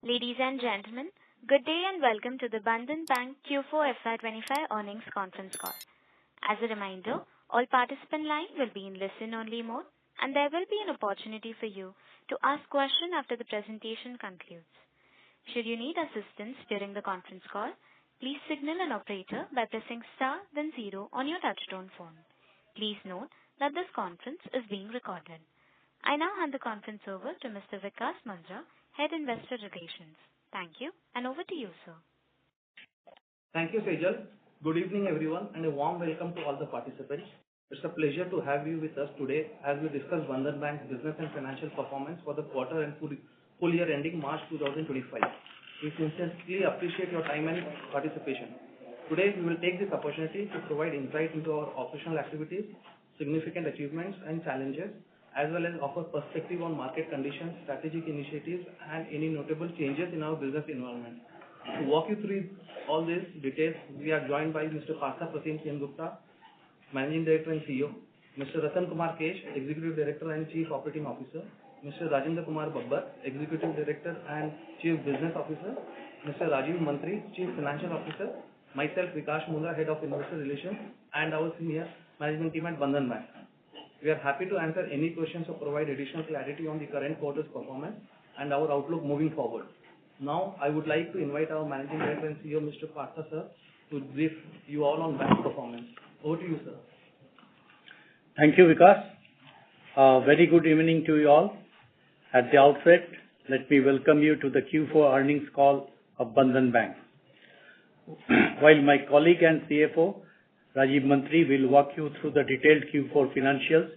Ladies and gentlemen, good day and welcome to the Bandhan Bank Q4FY25 earnings conference call. As a reminder, all participant lines will be in listen-only mode, and there will be an opportunity for you to ask questions after the presentation concludes. Should you need assistance during the conference call, please signal an operator by pressing star then 0 on your touchtone phone. Please note that this conference is being recorded. I now hand the conference over to Mr. Vikas Mandra, Head Investor Relations. Thank you, and over to you, sir. Thank you, Sejal. Good evening, everyone, and a warm welcome to all the participants. It's a pleasure to have you with us today as we discuss Bandhan Bank's business and financial performance for the quarter and full year ending March 2025. We sincerely appreciate your time and participation. Today, we will take this opportunity to provide insight into our operational activities, significant achievements and challenges, as well as offer perspective on market conditions, strategic initiatives, and any notable changes in our business environment. To walk you through all these details, we are joined by Mr. Partha Pratim Sengupta, Managing Director and CEO, Mr. Ratan Kumar Kesh, Executive Director and Chief Operating Officer, Mr. Rajendra Kumar Babbar, Executive Director and Chief Business Officer, Mr. Rajiv Mantri, Chief Financial Officer, myself Vikas Mundra, Head of Investor Relations, and our senior management team at Bandhan Bank. We are happy to answer any questions or provide additional clarity on the current quarter's performance and our outlook moving forward. Now, I would like to invite our Managing Director and CEO, Mr. Partha sir, to brief you all on bank's performance. Over to you, sir. Thank you, Vikas. Very good evening to you all. At the outset, let me welcome you to the Q4 earnings call of Bandhan Bank. While my colleague and CFO, Rajiv Mantri, will walk you through the detailed Q4 financials,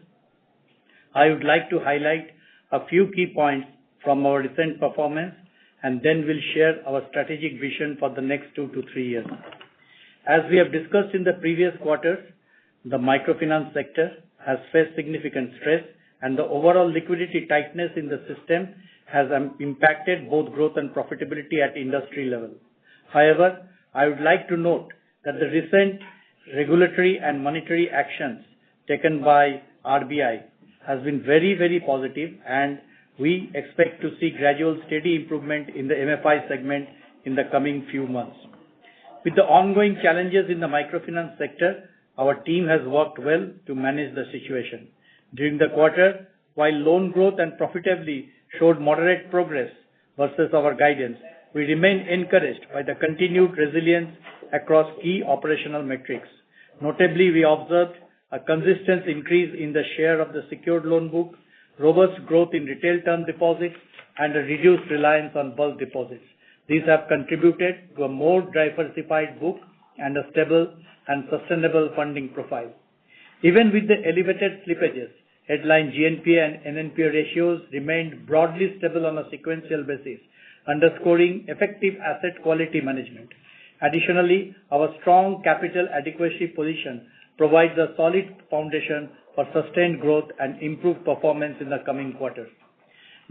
I would like to highlight a few key points from our recent performance and then we'll share our strategic vision for the next 2 to 3 years. As we have discussed in the previous quarters, the microfinance sector has faced significant stress and the overall liquidity tightness in the system has impacted both growth and profitability at industry level. However, I would like to note that the recent regulatory and monetary actions taken by RBI has been very, very positive, and we expect to see gradual steady improvement in the MFI segment in the coming few months. With the ongoing challenges in the microfinance sector, our team has worked well to manage the situation. During the quarter, while loan growth and profitability showed moderate progress versus our guidance, we remain encouraged by the continued resilience across key operational metrics. Notably, we observed a consistent increase in the share of the secured loan book, robust growth in retail term deposits, and a reduced reliance on bulk deposits. These have contributed to a more diversified book and a stable and sustainable funding profile. Even with the elevated slippages, headline GNPA and NNPA ratios remained broadly stable on a sequential basis, underscoring effective asset quality management. Additionally, our strong capital adequacy position provides a solid foundation for sustained growth and improved performance in the coming quarters.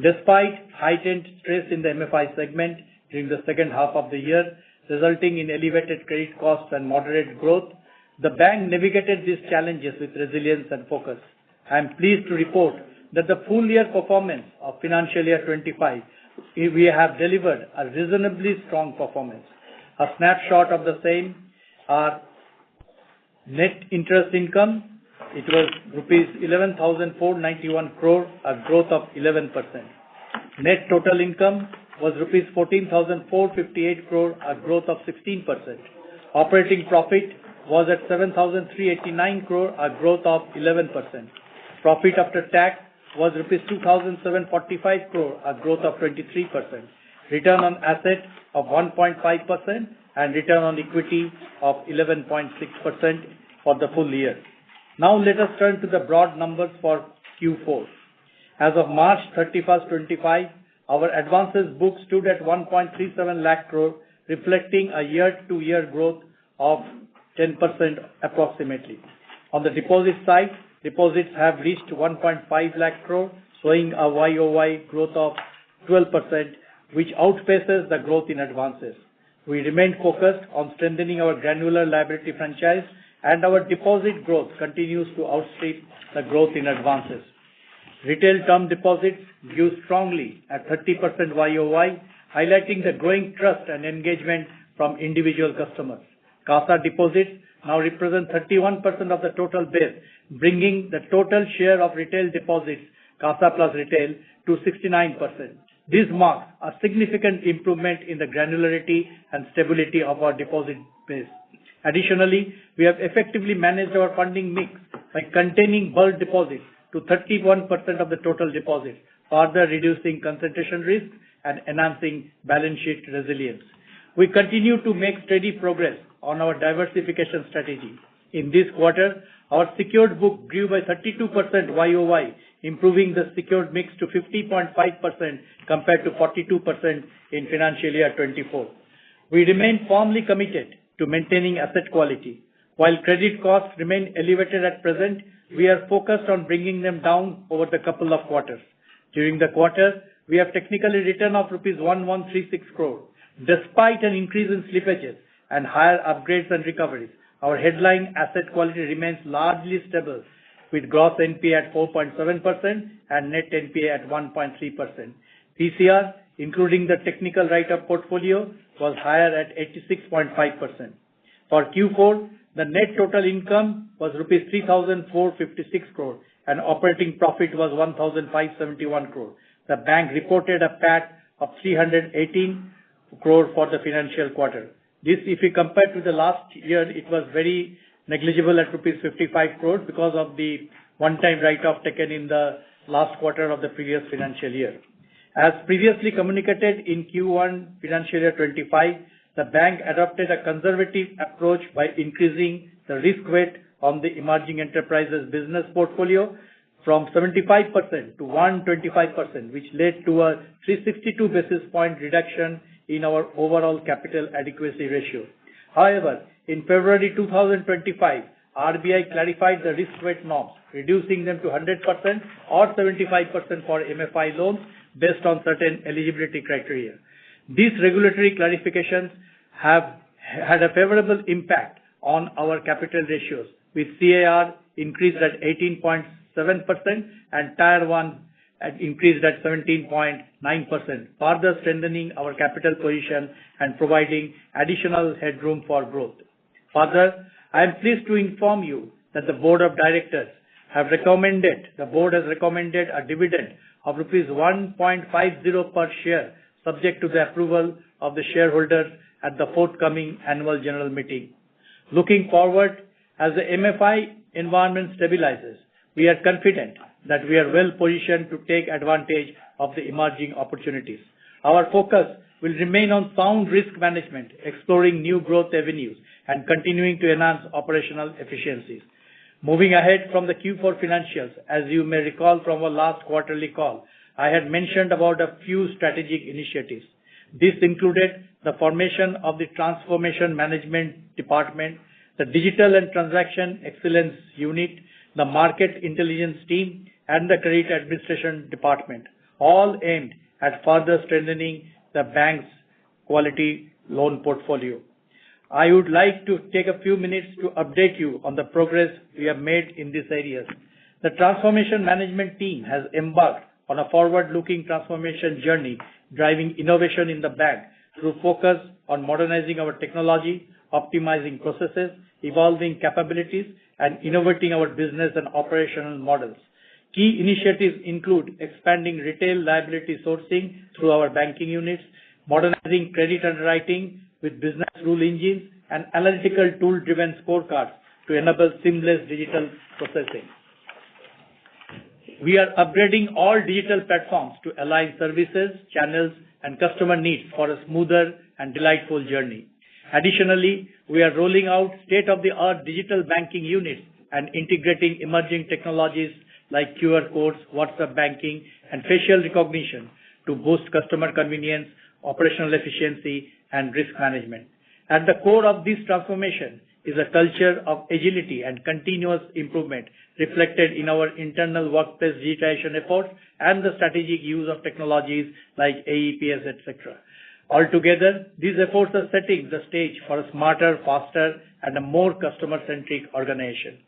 Despite heightened stress in the MFI segment during the second half of the year, resulting in elevated credit costs and moderate growth, the bank navigated these challenges with resilience and focus. I am pleased to report that the full year performance of financial year 25, we have delivered a reasonably strong performance. A snapshot of the same are net interest income. It was rupees 11,491 crore, a growth of 11%. Net total income was rupees 14,458 crore, a growth of 16%. Operating profit was at 7,389 crore, a growth of 11%. Profit after tax was rupees 2,745 crore, a growth of 23%. Return on asset of 1.5% and return on equity of 11.6% for the full year. Now let us turn to the broad numbers for Q4. As of March 31st, 25, our advances book stood at 1.37 lakh crore, reflecting a year-to-year growth of 10% approximately. On the deposit side, deposits have reached 1.5 lakh crore, showing a YOY growth of 12%, which outpaces the growth in advances. We remain focused on strengthening our granular liability franchise, and our deposit growth continues to outstrip the growth in advances. Retail term deposits grew strongly at 30% YOY, highlighting the growing trust and engagement from individual customers. CASA deposits now represent 31% of the total base, bringing the total share of retail deposits, CASA plus retail, to 69%. This marks a significant improvement in the granularity and stability of our deposit base. Additionally, we have effectively managed our funding mix by containing bulk deposits to 31% of the total deposits, further reducing concentration risk and enhancing balance sheet resilience. We continue to make steady progress on our diversification strategy. In this quarter, our secured book grew by 32% YOY, improving the secured mix to 50.5% compared to 42% in financial year 24. We remain firmly committed to maintaining asset quality. While credit costs remain elevated at present, we are focused on bringing them down over the couple of quarters. During the quarter, we have technically written off rupees 1136 crore. Despite an increase in slippages and higher upgrades and recoveries, our headline asset quality remains largely stable, with gross NPA at 4.7% and net NPA at 1.3%. PCR, including the technical write-off portfolio, was higher at 86.5%. For Q4, the net total income was rupees 3,456 crore and operating profit was 1,571 crore. The bank reported a PAT of 318 crore for the financial quarter. This, if we compare to the last year, it was very negligible at rupees 55 crore because of the one-time write-off taken in the last quarter of the previous financial year. As previously communicated in Q1 financial year 25, the bank adopted a conservative approach by increasing the risk weight on the emerging enterprises business portfolio from 75% to 125%, which led to a 362 basis point reduction in our overall capital adequacy ratio. However, in February 2025, RBI clarified the risk weight norms, reducing them to 100% or 75% for MFI loans based on certain eligibility criteria. These regulatory clarifications have had a favorable impact on our capital ratios, with CAR increased at 18.7% and Tier 1 increased at 17.9%, further strengthening our capital position and providing additional headroom for growth. Further, I am pleased to inform you that the Board of Directors has recommended a dividend of rupees 1.50 per share, subject to the approval of the shareholders at the forthcoming annual general meeting. Looking forward, as the MFI environment stabilizes, we are confident that we are well positioned to take advantage of the emerging opportunities. Our focus will remain on sound risk management, exploring new growth avenues, and continuing to enhance operational efficiencies. Moving ahead from the Q4 financials, as you may recall from our last quarterly call, I had mentioned about a few strategic initiatives. This included the formation of the Transformation Management Department, the Digital and Transaction Excellence Unit, the Market Intelligence Team, and the Credit Administration Department, all aimed at further strengthening the bank's quality loan portfolio. I would like to take a few minutes to update you on the progress we have made in these areas. The Transformation Management Team has embarked on a forward-looking transformation journey, driving innovation in the bank through focus on modernizing our technology, optimizing processes, evolving capabilities, and innovating our business and operational models. Key initiatives include expanding retail liability sourcing through our banking units, modernizing credit underwriting with business rule engines, and analytical tool-driven scorecards to enable seamless digital processing. We are upgrading all digital platforms to align services, channels, and customer needs for a smoother and delightful journey. Additionally, we are rolling out state-of-the-art digital banking units and integrating emerging technologies like QR codes, WhatsApp banking, and facial recognition to boost customer convenience, operational efficiency, and risk management. At the core of this transformation is a culture of agility and continuous improvement reflected in our internal workplace digitization efforts and the strategic use of technologies like AEPS, etc. Altogether, these efforts are setting the stage for a smarter, faster, and a more customer-centric organization.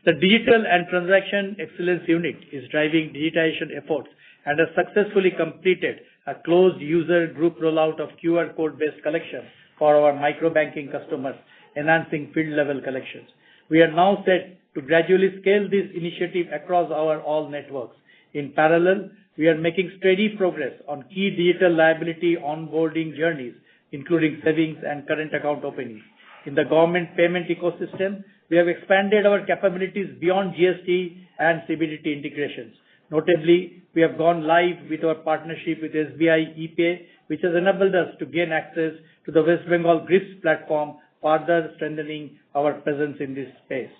The Digital and Transaction Excellence Unit is driving digitization efforts and has successfully completed a closed user group rollout of QR code-based collection for our micro-banking customers, enhancing field-level collections. We are now set to gradually scale this initiative across our all networks. In parallel, we are making steady progress on key digital liability onboarding journeys, including savings and current account openings. In the government payment ecosystem, we have expanded our capabilities beyond GST and CBDT integrations. Notably, we have gone live with our partnership with SBI ePay, which has enabled us to gain access to the West Bengal GRIPS platform, further strengthening our presence in this space.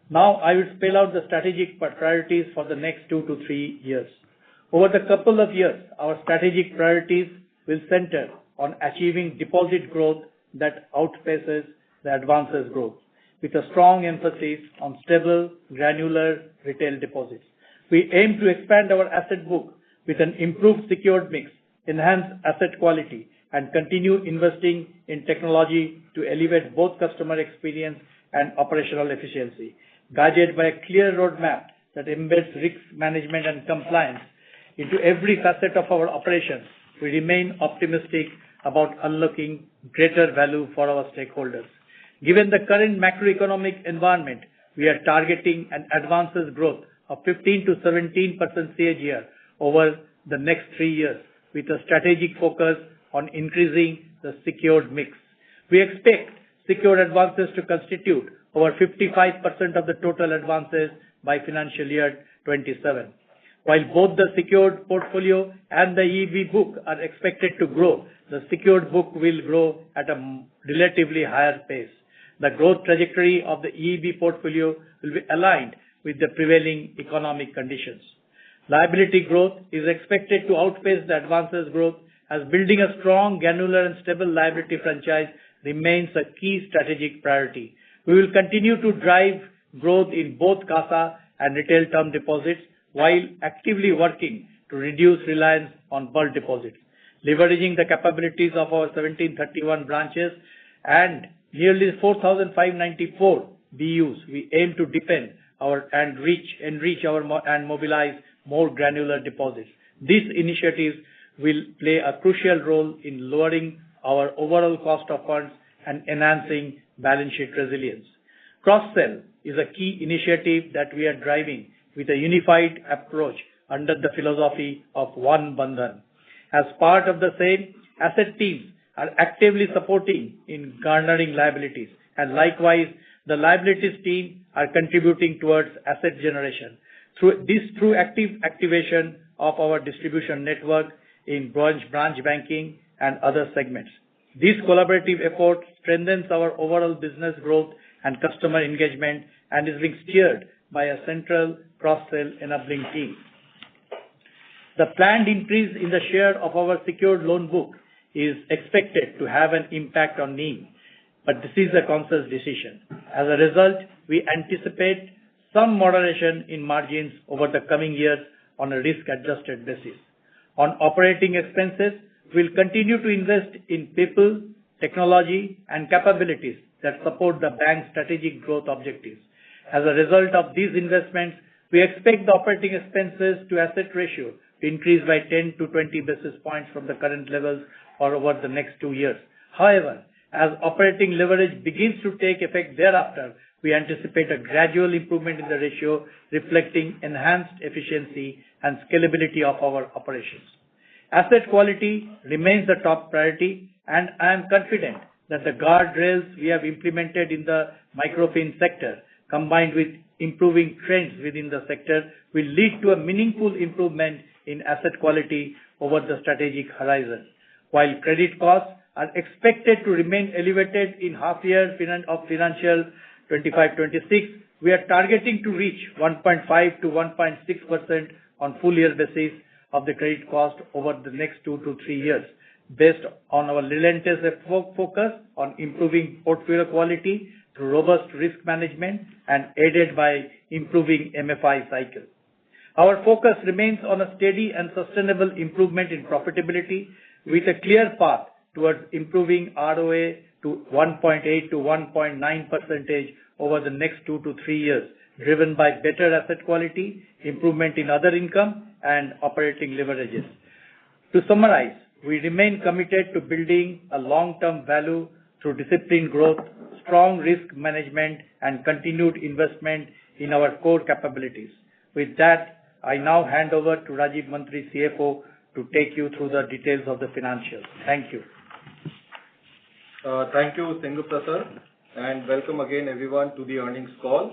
Now, I will spell out the strategic priorities for the next 2 to 3 years. Over the couple of years, our strategic priorities will center on achieving deposit growth that outpaces the advances growth, with a strong emphasis on stable, granular retail deposits. We aim to expand our asset book with an improved secured mix, enhance asset quality, and continue investing in technology to elevate both customer experience and operational efficiency. Guided by a clear roadmap that embeds risk management and compliance into every facet of our operations, we remain optimistic about unlocking greater value for our stakeholders. Given the current macroeconomic environment, we are targeting an advances growth of 15 to 17% CAGR over the next 3 years, with a strategic focus on increasing the secured mix. We expect secured advances to constitute over 55% of the total advances by financial year 27. While both the secured portfolio and the EEB book are expected to grow, the secured book will grow at a relatively higher pace. The growth trajectory of the EEB portfolio will be aligned with the prevailing economic conditions. Liability growth is expected to outpace the advances growth, as building a strong, granular and stable liability franchise remains a key strategic priority. We will continue to drive growth in both CASA and retail term deposits while actively working to reduce reliance on bulk deposits. Leveraging the capabilities of our 1731 branches and nearly 4,594 BUs, we aim to deepen and mobilize more granular deposits. These initiatives will play a crucial role in lowering our overall cost of funds and enhancing balance sheet resilience. Cross-sell is a key initiative that we are driving with a unified approach under the philosophy of One Bandhan. As part of the same, asset teams are actively supporting in garnering liabilities, and likewise, the liabilities team are contributing towards asset generation. Through active activation of our distribution network in branch banking and other segments. This collaborative effort strengthens our overall business growth and customer engagement and is being steered by a central cross-sell enabling team. The planned increase in the share of our secured loan book is expected to have an impact on NIM, but this is a conscious decision. As a result, we anticipate some moderation in margins over the coming years on a risk-adjusted basis. On operating expenses, we'll continue to invest in people, technology, and capabilities that support the bank's strategic growth objectives. As a result of these investments, we expect the operating expenses to asset ratio to increase by 10 to 20 basis points from the current levels or over the next 2 years. However, as operating leverage begins to take effect thereafter, we anticipate a gradual improvement in the ratio, reflecting enhanced efficiency and scalability of our operations. Asset quality remains the top priority, and I am confident that the guardrails we have implemented in the microfinance sector, combined with improving trends within the sector, will lead to a meaningful improvement in asset quality over the strategic horizon. While credit costs are expected to remain elevated in half year of financial 25-26, we are targeting to reach 1.5 to 1.6% on full year basis of the credit cost over the next 2 to 3 years, based on our relentless focus on improving portfolio quality through robust risk management and aided by improving MFI cycle. Our focus remains on a steady and sustainable improvement in profitability with a clear path towards improving ROA to 1.8 to 1.9% over the next 2 to 3 years, driven by better asset quality, improvement in other income, and operating leverages. To summarize, we remain committed to building a long-term value through disciplined growth, strong risk management, and continued investment in our core capabilities. With that, I now hand over to Rajiv Mantri, CFO, to take you through the details of the financials. Thank you. Thank you, Sengupta sir, and welcome again everyone to the earnings call.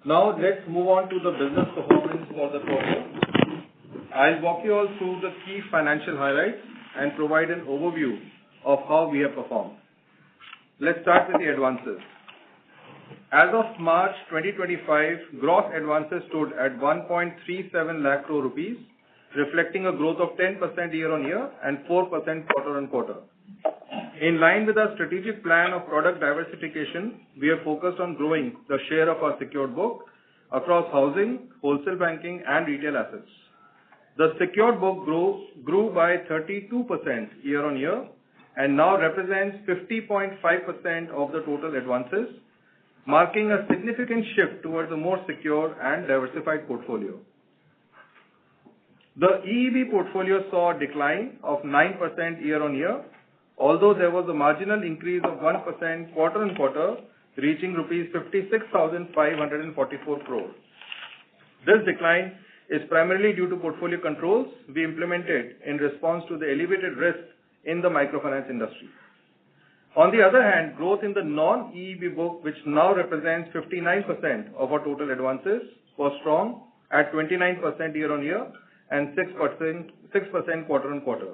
Now let's move on to the business performance for the quarter. I'll walk you all through the key financial highlights and provide an overview of how we have performed. Let's start with the advances. As of March 2025, gross advances stood at 1.37 lakh crore rupees, reflecting a growth of 10% year-on-year and 4% quarter-on-quarter. In line with our strategic plan of product diversification, we are focused on growing the share of our secured book across housing, wholesale banking, and retail assets. The secured book grew by 32% year-on-year and now represents 50.5% of the total advances, marking a significant shift towards a more secure and diversified portfolio. The EEB portfolio saw a decline of 9% year-on-year, although there was a marginal increase of 1% quarter-on-quarter, reaching rupees 56,544 crore. This decline is primarily due to portfolio controls we implemented in response to the elevated risk in the microfinance industry. On the other hand, growth in the non-EEB book, which now represents 59% of our total advances, was strong at 29% year-on-year and 6% quarter-on-quarter.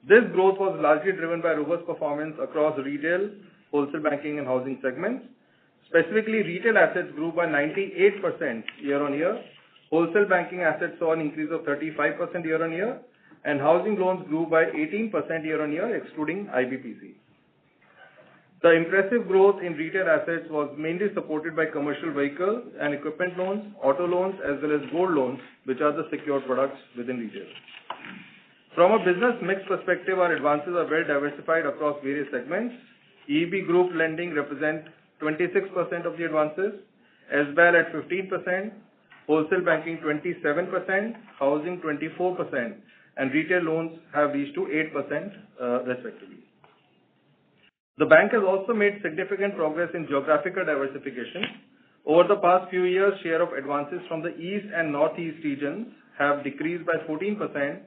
This growth was largely driven by robust performance across retail, wholesale banking, and housing segments. Specifically, retail assets grew by 98% year-on-year. Wholesale banking assets saw an increase of 35% year-on-year, and housing loans grew by 18% year-on-year, excluding IBPC. The impressive growth in retail assets was mainly supported by commercial vehicle and equipment loans, auto loans, as well as gold loans, which are the secured products within retail. From a business mix perspective, our advances are well diversified across various segments. EEB group lending represents 26% of the advances, SBAL at 15%, wholesale banking 27%, housing 24%, and retail loans have reached to 8% respectively. The bank has also made significant progress in geographical diversification. Over the past few years, share of advances from the East and Northeast regions have decreased by 14%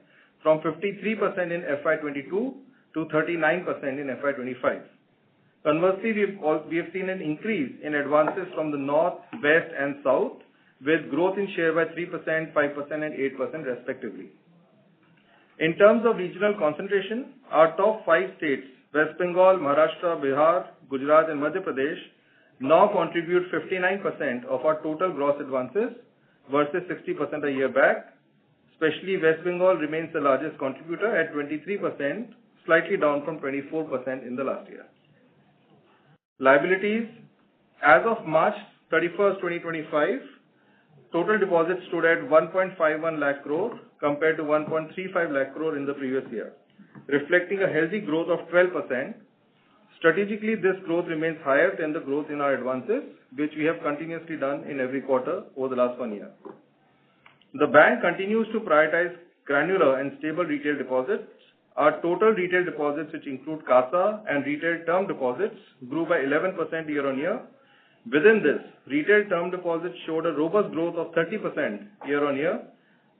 from 53% in FY22 to 39% in FY25. Conversely, we have seen an increase in advances from the North, West, and South, with growth in share by 3%, 5%, and 8% respectively. In terms of regional concentration, our top 5 states, West Bengal, Maharashtra, Bihar, Gujarat, and Madhya Pradesh, now contribute 59% of our total gross advances versus 60% a year back. Especially West Bengal remains the largest contributor at 23%, slightly down from 24% in the last year. Liabilities. As of March 31st, 2025, total deposits stood at 1.51 lakh crore compared to 1.35 lakh crore in the previous year, reflecting a healthy growth of 12%. Strategically, this growth remains higher than the growth in our advances, which we have continuously done in every quarter over the last 1 year. The bank continues to prioritize granular and stable retail deposits. Our total retail deposits, which include CASA and retail term deposits, grew by 11% year-on-year. Within this, retail term deposits showed a robust growth of 30% year-on-year.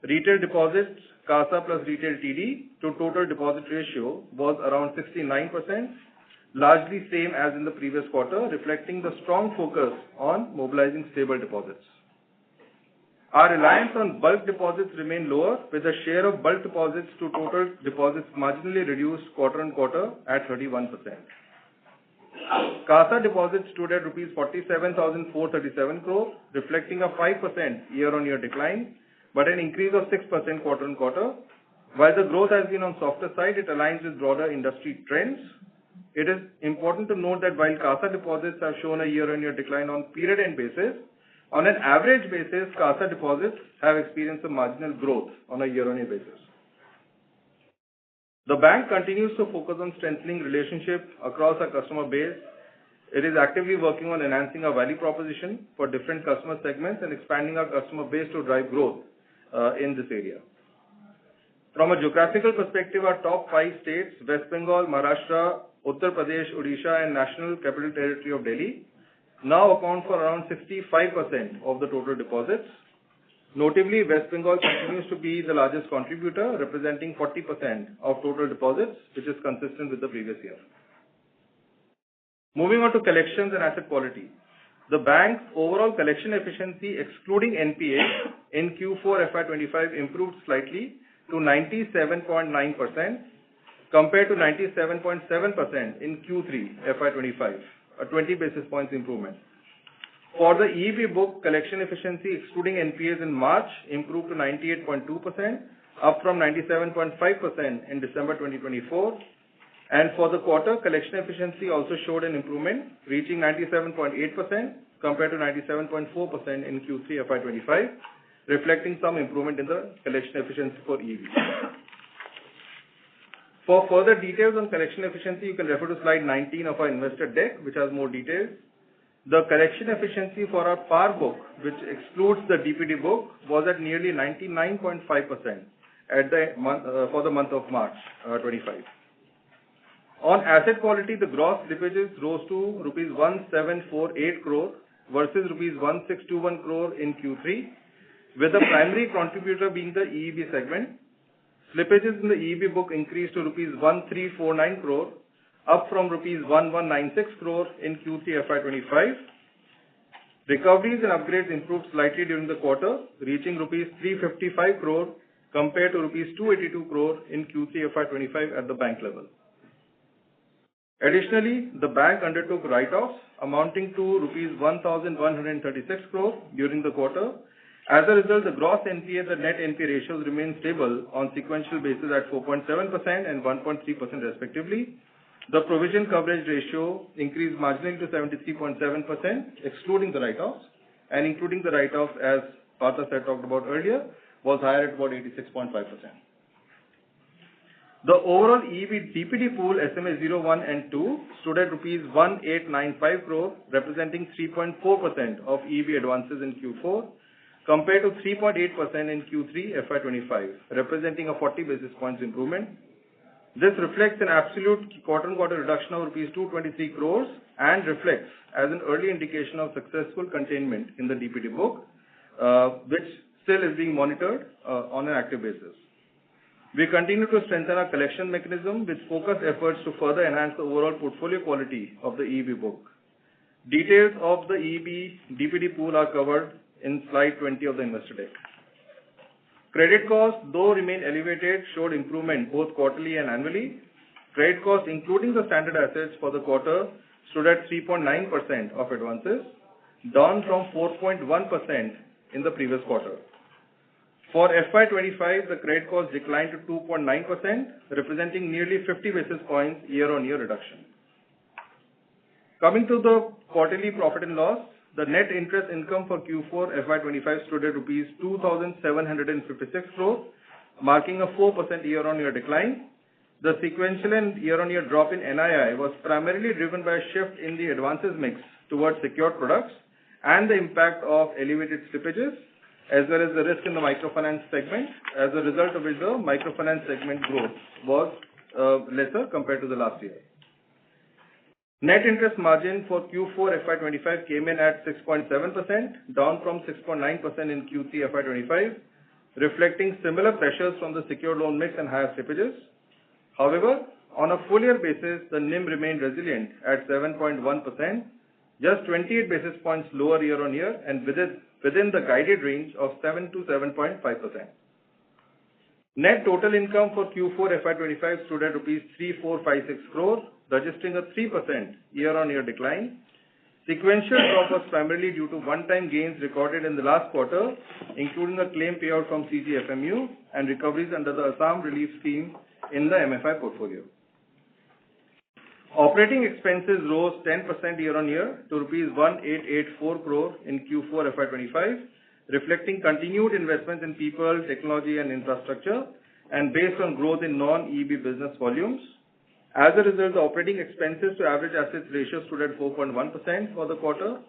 Retail deposits, CASA plus retail TD to total deposit ratio was around 69%, largely same as in the previous quarter, reflecting the strong focus on mobilizing stable deposits. Our reliance on bulk deposits remained lower, with the share of bulk deposits to total deposits marginally reduced quarter-on-quarter at 31%. CASA deposits stood at rupees 47,437 crore, reflecting a 5% year-on-year decline, but an increase of 6% quarter-on-quarter. While the growth has been on softer side, it aligns with broader industry trends. It is important to note that while CASA deposits have shown a year-on-year decline on period-end basis, on an average basis, CASA deposits have experienced a marginal growth on a year-on-year basis. The bank continues to focus on strengthening relationships across our customer base. It is actively working on enhancing our value proposition for different customer segments and expanding our customer base to drive growth in this area. From a geographical perspective, our top 5 states, West Bengal, Maharashtra, Uttar Pradesh, Odisha, and National Capital Territory of Delhi, now account for around 65% of the total deposits. Notably, West Bengal continues to be the largest contributor, representing 40% of total deposits, which is consistent with the previous year. Moving on to collections and asset quality. The bank's overall collection efficiency, excluding NPA, in Q4 FY25 improved slightly to 97.9% compared to 97.7% in Q3 FY25, a 20 basis points improvement. For the EEB book, collection efficiency excluding NPAs in March improved to 98.2%, up from 97.5% in December 2024. And for the quarter, collection efficiency also showed an improvement, reaching 97.8% compared to 97.4% in Q3 FY25, reflecting some improvement in the collection efficiency for EEB. For further details on collection efficiency, you can refer to slide 19 of our investor deck, which has more details. The collection efficiency for our PAR book, which excludes the DPD book, was at nearly 99.5% for the month of March 25. On asset quality, the gross slippages rose to rupees 1748 crore versus rupees 1621 crore in Q3, with the primary contributor being the EEB segment. Slippages in the EEB book increased to rupees 1349 crore, up from rupees 1196 crore in Q3 FY25. Recoveries and upgrades improved slightly during the quarter, reaching rupees 355 crore compared to rupees 282 crore in Q3 FY25 at the bank level. Additionally, the bank undertook write-offs amounting to rupees 1,136 crore during the quarter. As a result, the gross NPA and the net NPA ratios remain stable on sequential basis at 4.7% and 1.3% respectively. The provision coverage ratio increased marginally to 73.7%, excluding the write-offs, and including the write-offs, as Partha said, talked about earlier, was higher at about 86.5%. The overall EEB DPD pool SMA 01 and 2 stood at rupees 1895 crore, representing 3.4% of EEB advances in Q4, compared to 3.8% in Q3 FY25, representing a 40 basis points improvement. This reflects an absolute quarter-on-quarter reduction of rupees 223 crores and reflects as an early indication of successful containment in the DPD book, which still is being monitored on an active basis. We continue to strengthen our collection mechanism with focused efforts to further enhance the overall portfolio quality of the EEB book. Details of the EEB DPD pool are covered in slide 20 of the investor deck. Credit costs, though remain elevated, showed improvement both quarterly and annually. Credit costs, including the standard assets for the quarter, stood at 3.9% of advances, down from 4.1% in the previous quarter. For FY25, the credit cost declined to 2.9%, representing nearly 50 basis points year-on-year reduction. Coming to the quarterly profit and loss, the net interest income for Q4 FY25 stood at rupees 2,756 crore, marking a 4% year-on-year decline. The sequential and year-on-year drop in NII was primarily driven by a shift in the advances mix towards secured products and the impact of elevated slippages, as well as the risk in the microfinance segment, as a result of which the microfinance segment growth was lesser compared to the last year. Net interest margin for Q4 FY25 came in at 6.7%, down from 6.9% in Q3 FY25, reflecting similar pressures from the secured loan mix and higher slippages. However, on a full year basis, the NIM remained resilient at 7.1%, just 28 basis points lower year-on-year and within the guided range of 7 to 7.5%. Net total income for Q4 FY25 stood at rupees 3456 crore, registering a 3% year-on-year decline. Sequential drop was primarily due to one-time gains recorded in the last quarter, including a claim payout from CGFMU and recoveries under the Assam Relief Scheme in the MFI portfolio. Operating expenses rose 10% year-on-year to rupees 1884 crore in Q4 FY25, reflecting continued investments in people, technology and infrastructure, and based on growth in non-EEB business volumes. As a result, the operating expenses to average assets ratio stood at 4.1% for the quarter,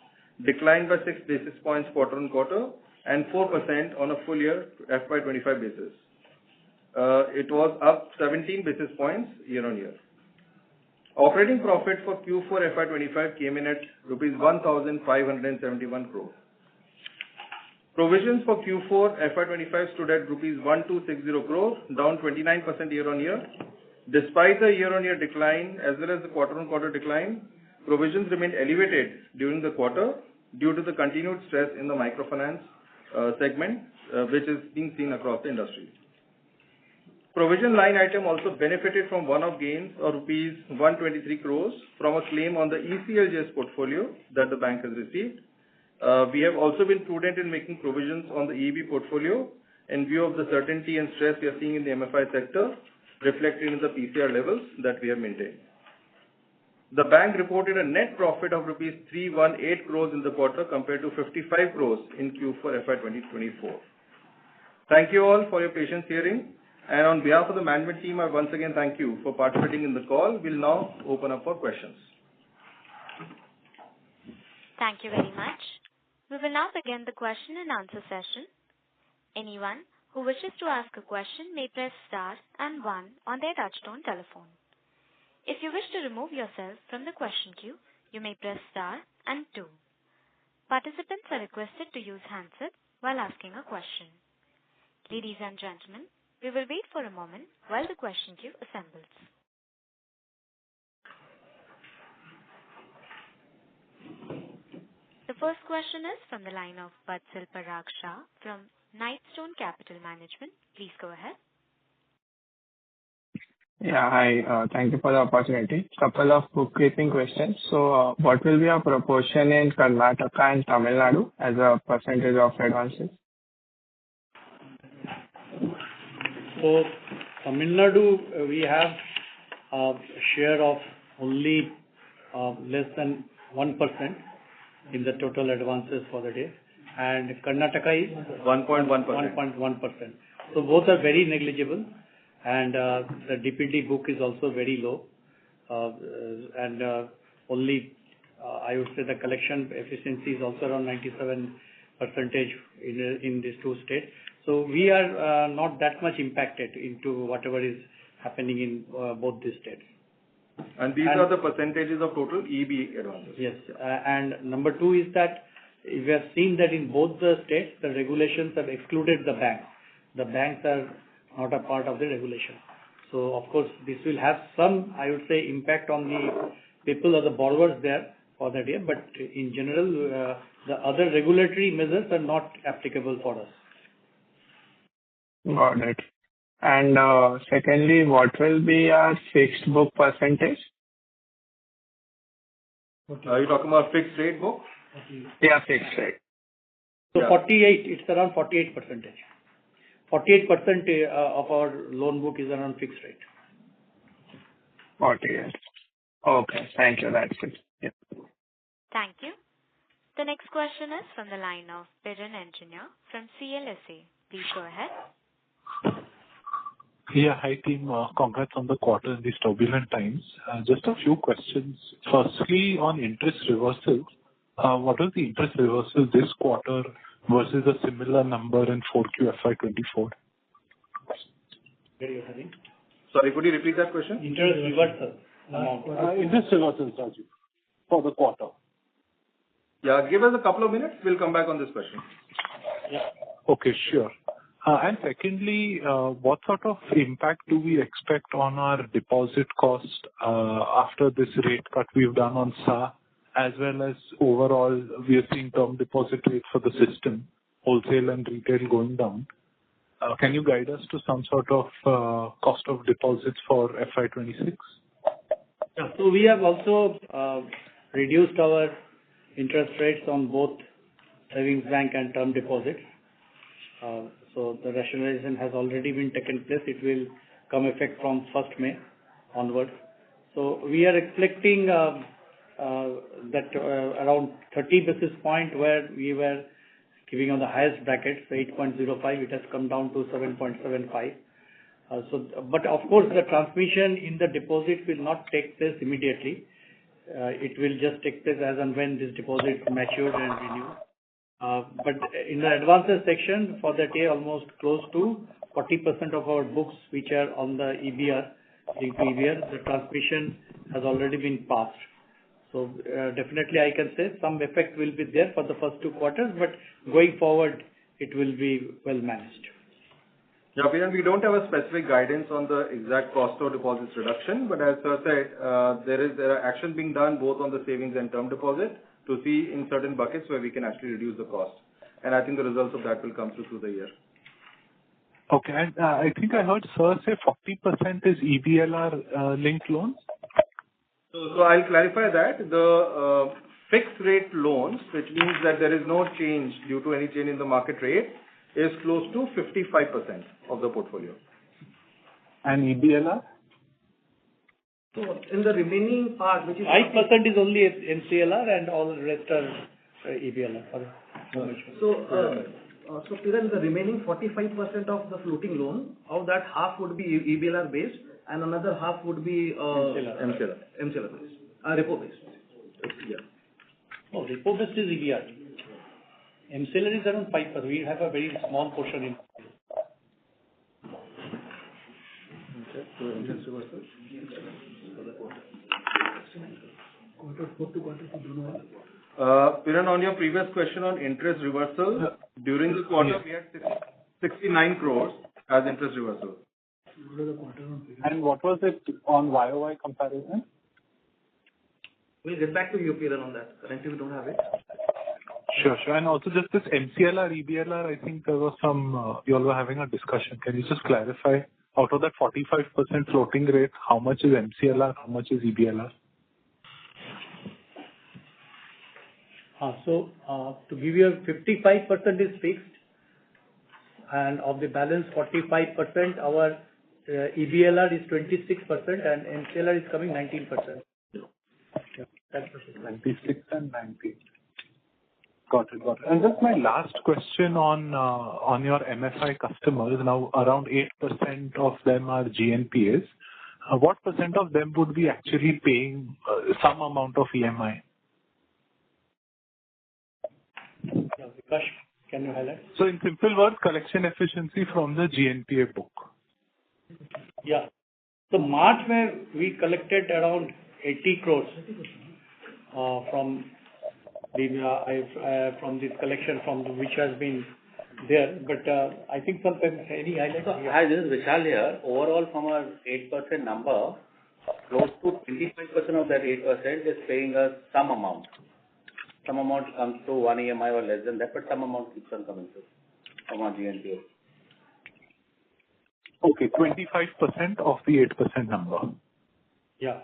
declined by 6 basis points quarter-on-quarter, and 4% on a full year FY25 basis. it was up 17 basis points year-on-year. Operating profit for Q4 FY25 came in at rupees 1,571 crore. Provisions for Q4 FY25 stood at rupees 1,260 crore, down 29% year-on-year. Despite the year-on-year decline as well as the quarter-on-quarter decline, provisions remained elevated during the quarter due to the continued stress in the microfinance segment, which is being seen across the industry. Provision line item also benefited from one-off gains of rupees 123 crores from a claim on the ECLGS portfolio that the bank has received. We have also been prudent in making provisions on the EEB portfolio in view of the certainty and stress we are seeing in the MFI sector, reflected in the PCR levels that we have maintained. The bank reported a net profit of rupees 318 crores in the quarter compared to 55 crores in Q4 FY 2024. Thank you all for your patience hearing. And on behalf of the management team, I once again thank you for participating in the call. We'll now open up for questions. Thank you very much. We will now begin the question and answer session. Anyone who wishes to ask a question may press star and 1 on their touchtone telephone. If you wish to remove yourself from the question queue, you may press star and 2. Participants are requested to use handset while asking a question. Ladies and gentlemen, we will wait for a moment while the question queue assembles. The first question is from the line of Vatsal Parag Shah from Knightstone Capital Management. Please go ahead. Yeah, hi. Thank you for the opportunity. Couple of bookkeeping questions. So, what will be our proportion in Karnataka and Tamil Nadu as a percentage of advances? So, Tamil Nadu, we have a share of only less than 1% in the total advances for the day, and Karnataka is 1.1%. So both are very negligible, and the DPD book is also very low, and only I would say the collection efficiency is also around 97% in these two states. So we are not that much impacted into whatever is happening in both these states. And these are the percentages of total EB advances. Yes, and number two is that we have seen that in both the states, the regulations have excluded the banks. The banks are not a part of the regulation. So, of course, this will have some, I would say, impact on the people or the borrowers there for that year. But in general, the other regulatory measures are not applicable for us. Got it. And secondly, what will be our fixed book percentage? Are you talking about fixed rate book? Yeah, fixed rate. So 48, it's around 48%. 48% of our loan book is around fixed rate. 48. Okay, thank you. That's it. Yeah. Thank you. The next question is from the line of Piran Engineer from CLSA. Please go ahead. Yeah, hi team. Congrats on the quarter in these turbulent times. Just a few questions. Firstly, on interest reversals, what was the interest reversal this quarter versus a similar number in 4Q FY24? Sorry, could you repeat that question? Interest reversal amount. Interest reversals, Raju, for the quarter. Yeah, give us a couple of minutes. We'll come back on this question. Yeah. Okay, sure. And secondly, what sort of impact do we expect on our deposit cost after this rate cut we've done on SA, as well as overall we are seeing term deposit rates for the system, wholesale and retail going down? Can you guide us to some sort of cost of deposits for FY26? Yeah, so we have also reduced our interest rates on both savings bank and term deposits. So the rationalization has already been taken place. It will come effect from 1st May onwards. So we are expecting that around 30 basis point where we were giving on the highest bracket, so 8.05, it has come down to 7.75. But of course, the transmission in the deposit will not take place immediately. It will just take place as and when this deposit matured and renewed. But in the advances section for that year, almost close to 40% of our books which are on the EBR, linked to EBR, the transmission has already been passed. So definitely I can say some effect will be there for the first 2 quarters, but going forward it will be well managed. Yeah, Piran, we don't have a specific guidance on the exact cost of deposits reduction, but as sir said, there are action being done both on the savings and term deposit to see in certain buckets where we can actually reduce the cost. And I think the results of that will come through the year. Okay, and I think I heard sir say 40% is EBLR linked loans. So I'll clarify that. The fixed rate loans, which means that there is no change due to any change in the market rate, is close to 55% of the portfolio. And EBLR? So in the remaining part, which is 5% is only MCLR and all the rest are EBLR. So Piran, the remaining 45% of the floating loan, of that half would be EBLR based and another half would be MCLR based, repo based. Yeah. Oh, repo based is EBR. MCLR is around 5%. We have a very small portion in. Okay. So interest reversal. Piran, on your previous question on interest reversal, during the quarter we had 69 crores as interest reversal. And what was it on YOY comparison? We'll get back to you, Piran, on that. Currently we don't have it. Sure. And also just this MCLR, EBLR, I think there was some, you all were having a discussion. Can you just clarify, out of that 45% floating rate, how much is MCLR, how much is EBLR? So to give you a 55% is fixed, and of the balance 45%, our EBLR is 26% and MCLR is coming 19%. Yeah, that's 26 and 19. Got it. And just my last question on your MFI customers. Now, around 8% of them are GNPAs. What percent of them would be actually paying some amount of EMI? Yeah, Vikash, can you highlight? So in simple words, collection efficiency from the GNPA book. Yeah. So March where we collected around 80 crores from this collection from which has been there, but I think sometimes any highlights. So, hi, this is Vishal here. Overall, from our 8% number, close to 25% of that 8% is paying us some amount. Some amount comes through one EMI or less than that, but some amount keeps on coming through from our GNPA. Okay, 25% of the 8% number. Yeah.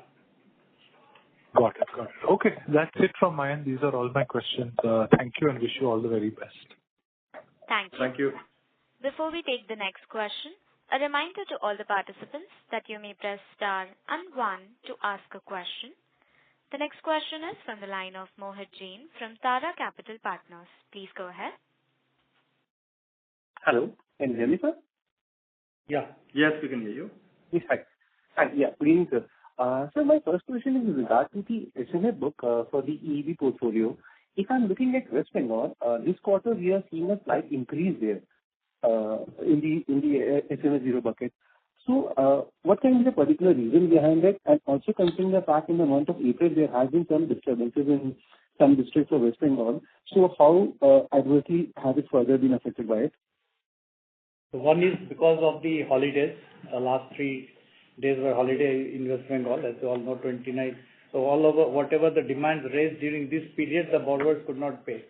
Got it. Okay, that's it from my end. These are all my questions. Thank you and wish you all the very best. Thank you. Before we take the next question, a reminder to all the participants that you may press star and 1 to ask a question. The next question is from the line of Mohit Jain from Tara Capital Partners. Please go ahead. Hello, can you hear me, sir? Yeah. Yes, we can hear you. Yes, hi. Yeah, good evening, sir. So my first question is with regard to the SMA book for the EEB portfolio. If I'm looking at West Bengal, this quarter we are seeing a slight increase there in the SMA 0 bucket. So what can be the particular reason behind it? And also considering the fact in the month of April there has been some disturbances in some districts of West Bengal. So how adversely has it further been affected by it? So one is because of the holidays. The last 3 days were holiday in West Bengal, as you all know, 29. So all over whatever the demands raised during this period, the borrowers could not pay.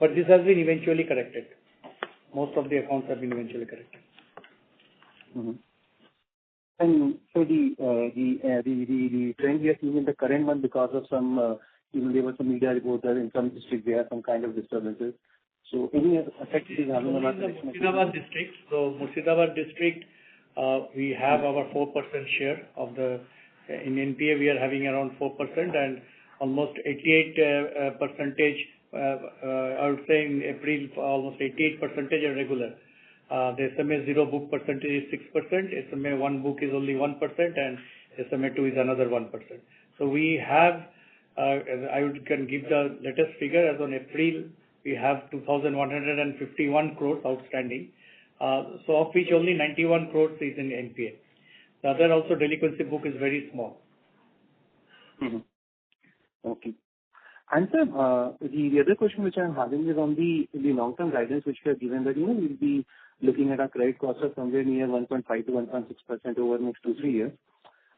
But this has been eventually corrected. Most of the accounts have been eventually corrected. Mm-hmm. And so the trend we are seeing in the current month because of some, there was some media reports that in some districts there are some kind of disturbances. So any effect is having on our collection? Murshidabad district. So Murshidabad district, we have our 4% share of the, in NPA we are having around 4% and almost 88 percentage, I would say in April almost 88% are regular. The SMA 0 book percentage is 6%, SMA 1 book is only 1% and SMA 2 is another 1%. So we have, can give the latest figure as on April, we have 2,151 crores outstanding, So of which only 91 crores is in NPA. The other also delinquency book is very small. Okay. And sir, the other question which I'm having is on the long-term guidance which we have given that, we'll be looking at a credit cost of somewhere near 1.5 to 1.6% over the next 2-3 years.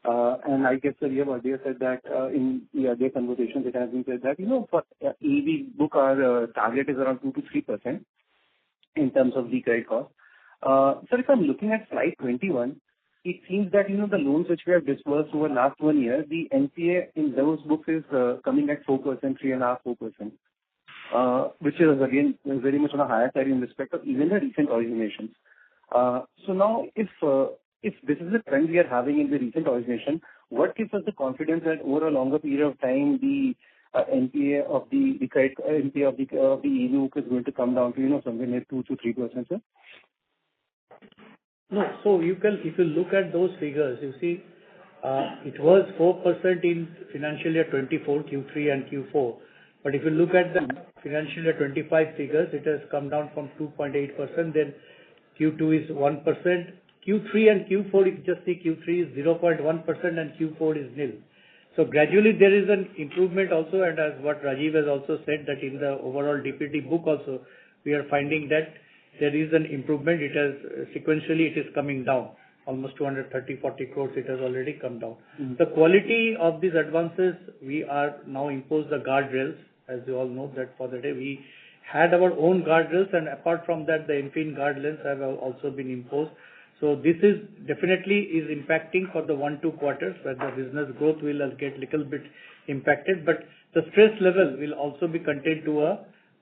And I guess, sir, you have earlier said that in the earlier conversations it has been said that, for EV book our target is around 2 to 3% in terms of the credit cost. Sir, if I'm looking at slide 21, it seems that, the loans which we have disbursed over last 1 year, the NPA in those books is coming at 4%, 3.5%, 4%, which is again very much on a higher side in respect of even the recent originations. So now, if this is the trend we are having in the recent origination, what gives us the confidence that over a longer period of time, the NPA of the credit NPA of the EV book is going to come down to, somewhere near 2 to 3%, sir? No, so if you look at those figures, you see, it was 4% in financial year 24, Q3 and Q4. But if you look at the financial year 25 figures, it has come down from 2.8%, then Q2 is 1%, Q3 and Q4, if you just see Q3 is 0.1% and Q4 is nil. So gradually there is an improvement also, and as what Rajiv has also said, that in the overall DPD book also, we are finding that there is an improvement. It has sequentially it is coming down. Almost 230-40 crores it has already come down. The quality of these advances, we are now imposed the guardrails, as you all know that for the day we had our own guardrails, and apart from that the MFIN guardrails have also been imposed. So this is definitely is impacting for the 1-2 quarters where the business growth will get little bit impacted, but the stress level will also be contained to a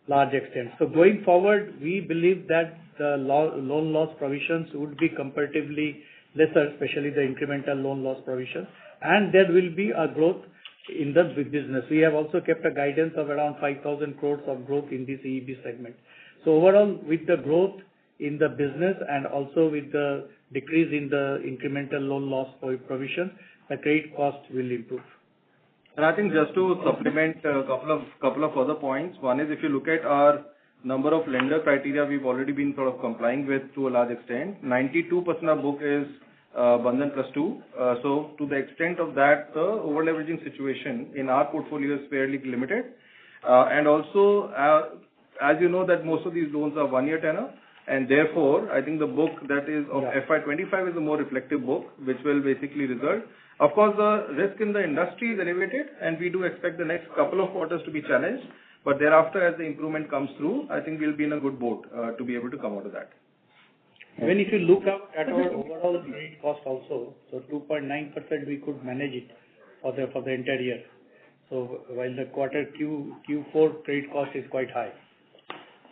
large extent. So going forward, we believe that the loan loss provisions would be comparatively lesser, especially the incremental loan loss provision, and there will be a growth in the business. We have also kept a guidance of around 5,000 crores of growth in this EEB segment. So overall, with the growth in the business and also with the decrease in the incremental loan loss provision, the credit cost will improve. And I think just to supplement a couple of other points. One is if you look at our number of lender criteria, we've already been sort of complying with to a large extent. 92% of book is Bandhan plus 2. So to the extent of that, the over-leveraging situation in our portfolio is fairly limited. And also, as you know that most of these loans are 1-year tenor, and therefore, I think the book that is of FY25 is a more reflective book, which will basically result. Of course, the risk in the industry is elevated, and we do expect the next couple of quarters to be challenged. But thereafter, as the improvement comes through, I think we'll be in a good boat to be able to come out of that. When if you look up at our overall credit cost also, so 2.9% we could manage it for the entire year. So while the Q4 credit cost is quite high.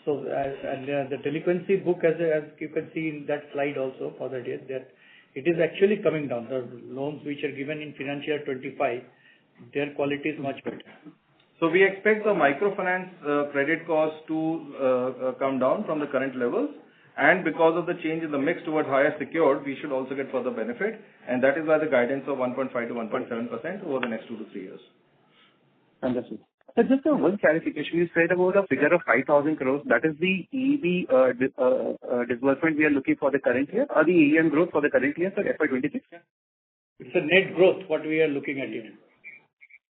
So the delinquency book, as you can see in that slide also for the year, that it is actually coming down. The loans which are given in financial year 25, their quality is much better. So we expect the microfinance credit cost to come down from the current levels, and because of the change in the mix towards higher secured, we should also get further benefit, and that is why the guidance of 1.5 to 1.7% over the next 2 to 3 years. Understood. So just one clarification, you said about a figure of 5,000 crores, that is the EEB disbursement we are looking for the current year, or the AUM growth for the current year, sir, FY26? It's a net growth, what we are looking at it.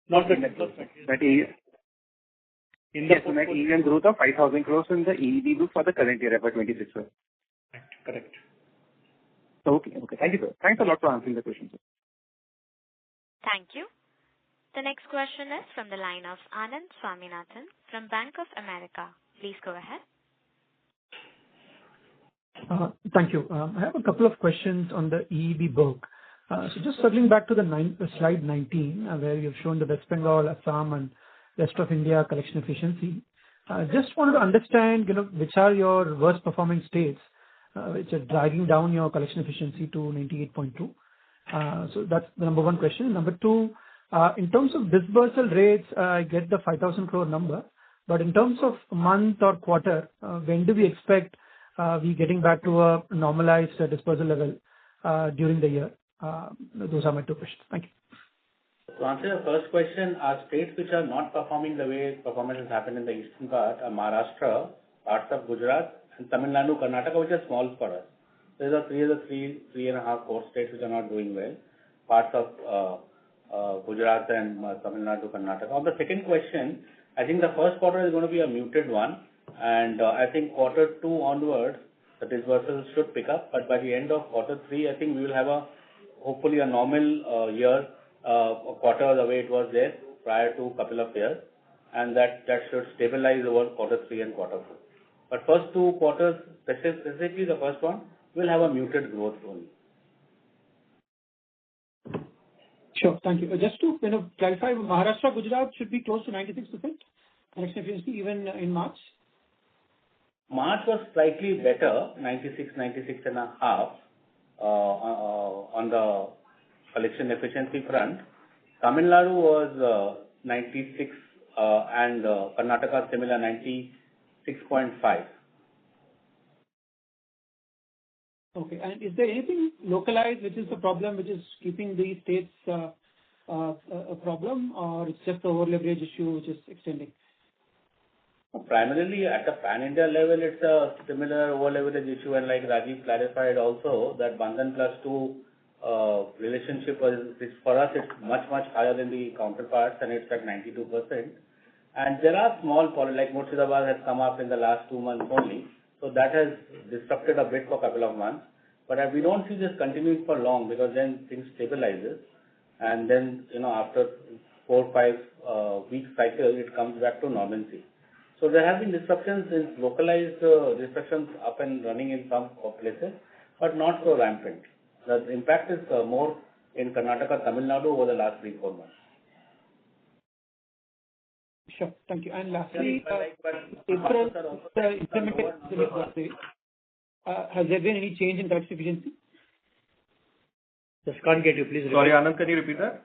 Not the net growth. That is, yes, so net AUM growth of 5,000 crores in the EEB book for the current year, FY26, sir. Correct. Okay. Thank you, sir. Thanks a lot for answering the question, sir. Thank you. The next question is from the line of Anand Swaminathan from Bank of America. Please go ahead. Thank you. I have a couple of questions on the EEB book. So just circling back to slide 19, where you've shown the West Bengal, Assam, and rest of India collection efficiency. Just wanted to understand, which are your worst performing states, which are dragging down your collection efficiency to 98.2. So that's the number one question. Number two, in terms of disbursal rates, I get the 5,000 crore number, but in terms of month or quarter, when do we expect we getting back to a normalized disbursal level during the year? Those are my two questions. Thank you. To answer your first question, our states which are not performing the way performance has happened in the eastern part are Maharashtra, parts of Gujarat, and Tamil Nadu, Karnataka, which are small for us. These are three and a half core states which are not doing well. Parts of Gujarat and Tamil Nadu, Karnataka. On the second question, I think the first quarter is going to be a muted one, and I think quarter 2 onwards, the disbursements should pick up. But by the end of quarter 3, I think we will have hopefully a normal year, a quarter the way it was there prior to a couple of years, and that should stabilize over quarter 3 and quarter 4. But first 2 quarters, specifically the first one, will have a muted growth only. Sure. Thank you. Just to clarify, Maharashtra, Gujarat should be close to 96% collection efficiency even in March? March was slightly better, 96 and a half on the collection efficiency front. Tamil Nadu was 96 and Karnataka similar 96.5. Okay. And is there anything localized which is the problem, which is keeping these states a problem, or it's just the over leverage issue which is extending? Primarily at a pan-India level, it's a similar over leverage issue, and like Rajiv clarified also that Bandhan plus 2 relationship is for us, it's much higher than the counterparts, and it's at 92%. And there are small like Murshidabad has come up in the last 2 months only. So that has disrupted a bit for a couple of months. But we don't see this continuing for long, because then things stabilizes. And then, after 4 or 5 week cycle, it comes back to normalcy. So there have been disruptions in localized disruptions up and running in some places, but not so rampant. The impact is more in Karnataka, Tamil Nadu over the last 3-4 months. Sure. Thank you. And lastly, April, the implementation of the new guardrails, has there been any change in collection efficiency? Just can't get you, please repeat. Sorry, Anand, can you repeat that?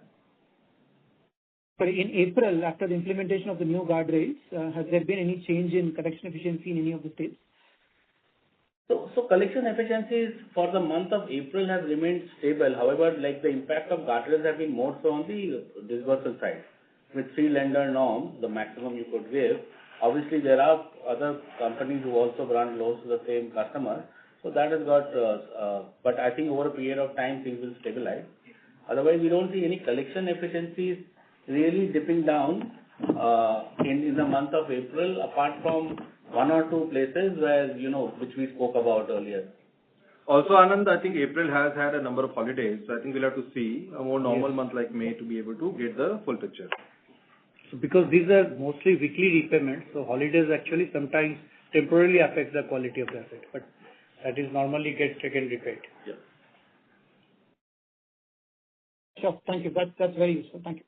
Sorry, in April, after the implementation of the new guardrails, has there been any change in collection efficiency in any of the states? So collection efficiencies for the month of April have remained stable. However, like the impact of guardrails have been more so on the disbursal side. With 3 lender norm, the maximum you could give. Obviously, there are other companies who also grant loans to the same customer. So that has got, but I think over a period of time, things will stabilize. Otherwise, we don't see any collection efficiencies really dipping down in the month of April, apart from 1 or 2 places where, which we spoke about earlier. Also, Anand, I think April has had a number of holidays. So I think we'll have to see a more normal month like May to be able to get the full picture. So because these are mostly weekly repayments, so holidays actually sometimes temporarily affect the quality of the asset, but that is normally gets taken repaid. Yeah. Sure. Thank you. That's very useful. Thank you.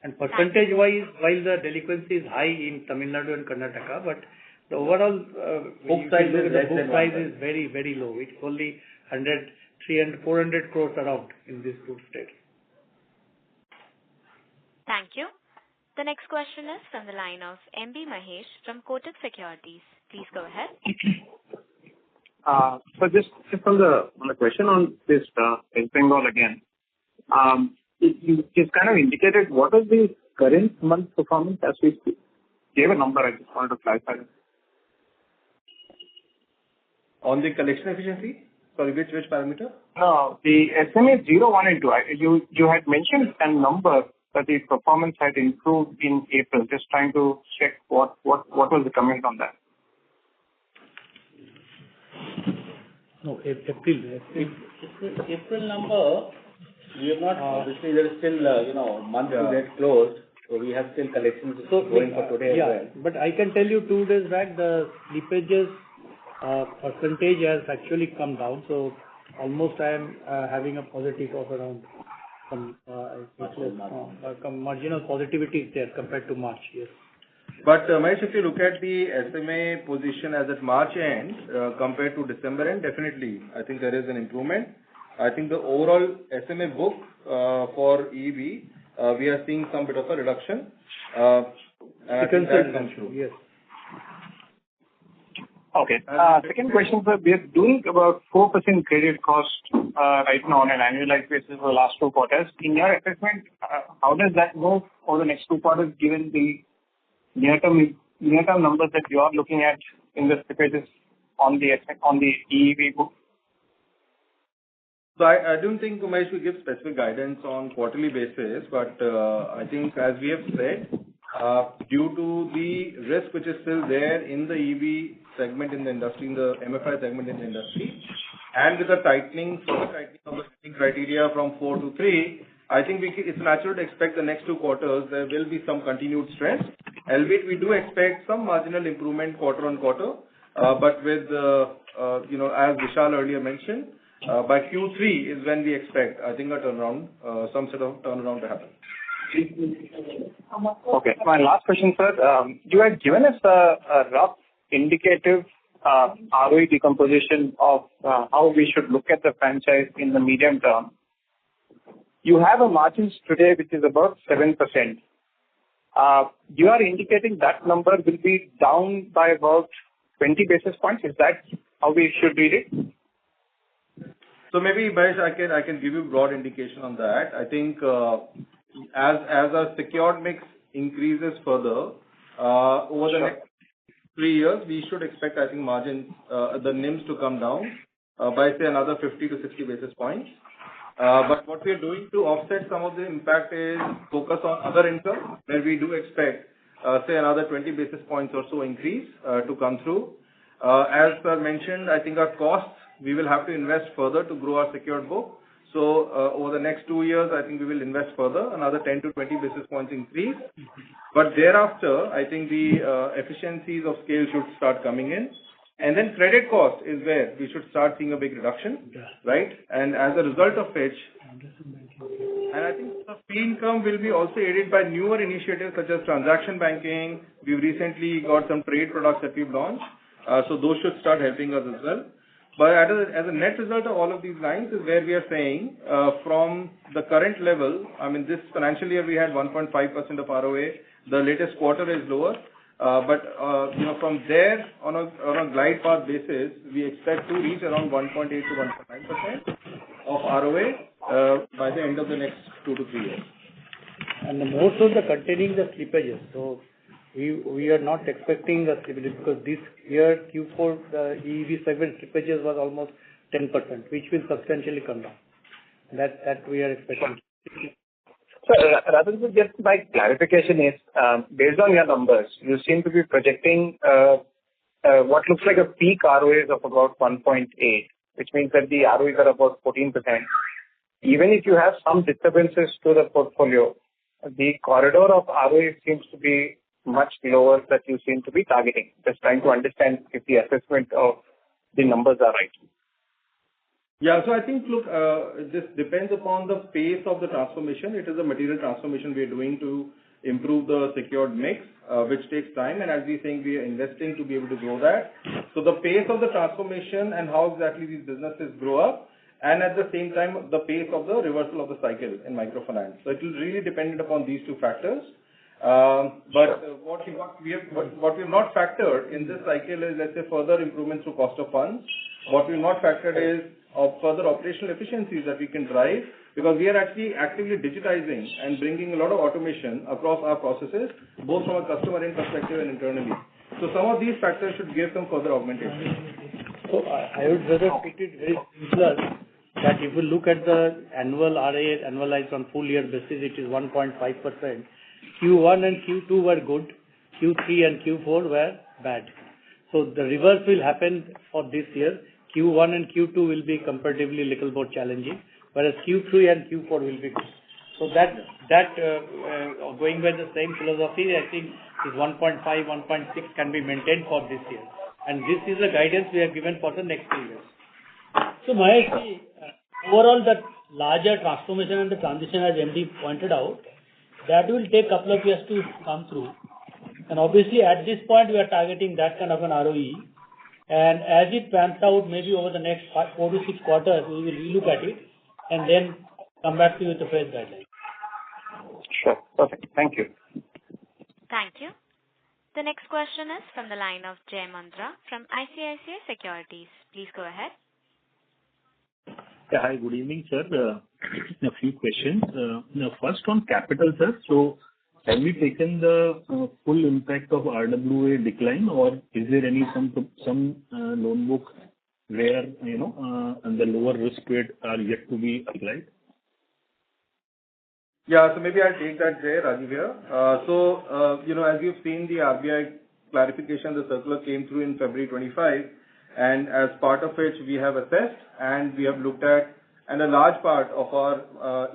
And percentage-wise, while the delinquency is high in Tamil Nadu and Karnataka, but the overall book size is very, very low. It's only 100, 300, 400 crores around in these 2 states. Thank you. The next question is from the line of MB Mahesh from Kotak Securities. Please go ahead. So just on the question on this West Bengal again, you just kind of indicated what is the current month performance as we speak. Gave a number, I just wanted to clarify. On the collection efficiency? Sorry, which parameter? No, the SMA 0, 1 and 2. You had mentioned a number that the performance had improved in April. Just trying to check what was the comment on that. No, April number, we have not, obviously there is still, month to get closed. So we have still collections going for today as well. But I can tell you 2 days back, the slippages percentage has actually come down. So almost I am having a positive of around some marginal positivity is there compared to March. Yes. But Mahesh, if you look at the SMA position as at March end compared to December end, definitely I think there is an improvement. I think the overall SMA book for EEB, we are seeing some bit of a reduction. And I think that comes through. Yes. Okay. Second question, sir. We are doing about 4% credit cost right now on an annualized basis for the last 2 quarters. In your assessment, how does that go for the next 2 quarters, given the near-term numbers that you are looking at in the slippages on the EEB book? So I don't think, Umesh, we give specific guidance on quarterly basis, but I think as we have said, due to the risk which is still there in the EV segment in the industry, in the MFI segment in the industry, and with the further tightening of the rating criteria from 4 to 3, I think it's natural to expect the next 2 quarters there will be some continued stress. Albeit we do expect some marginal improvement quarter on quarter, but with as Vishal earlier mentioned, by Q3 is when we expect, I think, a turnaround, some sort of turnaround to happen. Okay. My last question, sir. You had given us a rough indicative ROE decomposition of how we should look at the franchise in the medium term. You have a margins today which is about 7%. You are indicating that number will be down by about 20 basis points. Is that how we should read it? So maybe, Bayesh, I can give you broad indication on that. I think as our secured mix increases further over the next 3 years, we should expect, I think, margins, the NIMs to come down by say another 50 to 60 basis points. But what we are doing to offset some of the impact is focus on other income, where we do expect say another 20 basis points or so increase to come through. As sir mentioned, I think our costs, we will have to invest further to grow our secured book. So over the next 2 years, I think we will invest further, another 10 to 20 basis points increase. But thereafter, I think the efficiencies of scale should start coming in. And then credit cost is where we should start seeing a big reduction, right? And as a result of which, and I think the fee income will be also aided by newer initiatives such as transaction banking. We've recently got some trade products that we've launched. So those should start helping us as well. But as a net result of all of these lines is where we are saying from the current level, I mean, this financial year we had 1.5% of ROA. The latest quarter is lower. But from there on a glide path basis, we expect to reach around 1.8 to 1.9% of ROA by the end of the next 2 to 3 years. And more so the containing the slippages. So we are not expecting the slippage because this year Q4 the EEB segment slippages was almost 10%, which will substantially come down. That we are expecting. So rather than just my clarification is, based on your numbers, you seem to be projecting what looks like a peak ROAs of about 1.8, which means that the ROEs are about 14%. Even if you have some disturbances to the portfolio, the corridor of ROE seems to be much lower that you seem to be targeting. Just trying to understand if the assessment of the numbers are right. Yeah, so I think, look, this depends upon the pace of the transformation. It is a material transformation we are doing to improve the secured mix, which takes time. And as we think, we are investing to be able to grow that. So the pace of the transformation and how exactly these businesses grow up, and at the same time, the pace of the reversal of the cycle in microfinance. So it will really depend upon these 2 factors. But what we have not factored in this cycle is, let's say, further improvements to cost of funds. What we have not factored is further operational efficiencies that we can drive, because we are actually actively digitizing and bringing a lot of automation across our processes, both from a customer end perspective and internally. So some of these factors should give some further augmentation. So I would rather put it very simpler that if you look at the annual ROA annualized on full year basis, it is 1.5%. Q1 and Q2 were good. Q3 and Q4 were bad. So the reverse will happen for this year. Q1 and Q2 will be comparatively little more challenging, whereas Q3 and Q4 will be good. So that going by the same philosophy, I think is 1.5, 1.6 can be maintained for this year. And this is the guidance we have given for the next 3 years. So Mahesh, overall the larger transformation and the transition, as MD pointed out, that will take couple of years to come through. And obviously at this point we are targeting that kind of an ROE. And as it pans out, maybe over the next 4 to 6 quarters, we will relook at it and then come back to you with the fresh guidelines. Sure. Perfect. Thank you. Thank you. The next question is from the line of Jay Mandra from ICICI Securities. Please go ahead. Yeah, hi, good evening, sir. A few questions. First on capital, sir. So have we taken the full impact of RWA decline, or is there any some loan book where, and the lower risk weight are yet to be applied? Yeah. So maybe I'll take that, Jay, Rajiv here. As you've seen the RBI clarification, the circular came through in February 25, and as part of it, we have assessed and we have looked at, and a large part of our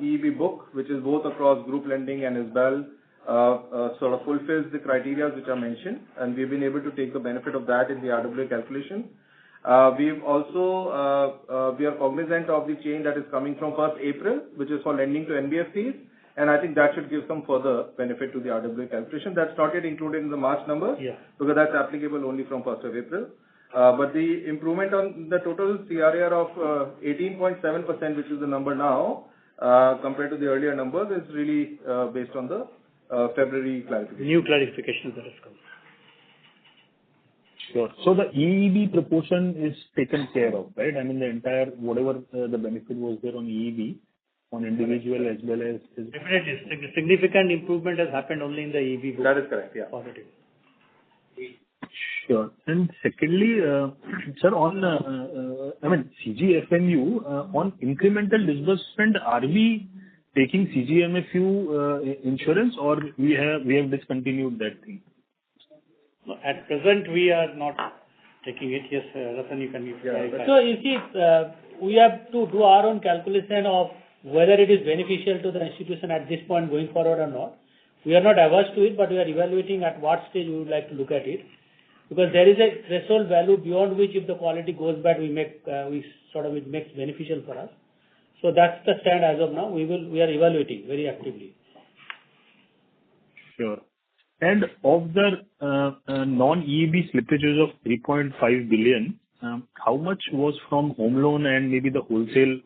EEB book, which is both across group lending and ISBEL, sort of fulfills the criteria which are mentioned, and we've been able to take the benefit of that in the RWA calculation. We've also, we are cognizant of the change that is coming from 1st April, which is for lending to NBFCs, and I think that should give some further benefit to the RWA calculation. That's not yet included in the March numbers, because that's applicable only from 1st of April. But the improvement on the total CRAR of 18.7%, which is the number now, compared to the earlier numbers, is really based on the February clarification. New clarification that has come. Sure. So the EEB proportion is taken care of, right? I mean, the entire, whatever the benefit was there on EEB, on individual as well as... Definitely. Significant improvement has happened only in the EEB book. That is correct, yeah. Positive. Sure. And secondly, sir, on, CGFMU, on incremental disbursement, are we taking CGMFU insurance, or we have discontinued that thing? No, at present, we are not taking it. Yes, Ratan, you can clarify. So you see, we have to do our own calculation of whether it is beneficial to the institution at this point going forward or not. We are not averse to it, but we are evaluating at what stage we would like to look at it. Because there is a threshold value beyond which, if the quality goes bad, it makes beneficial for us. So that's the stand as of now. We are evaluating very actively. Sure. And of the non-EEB slippages of 3.5 billion, how much was from home loan and maybe the wholesale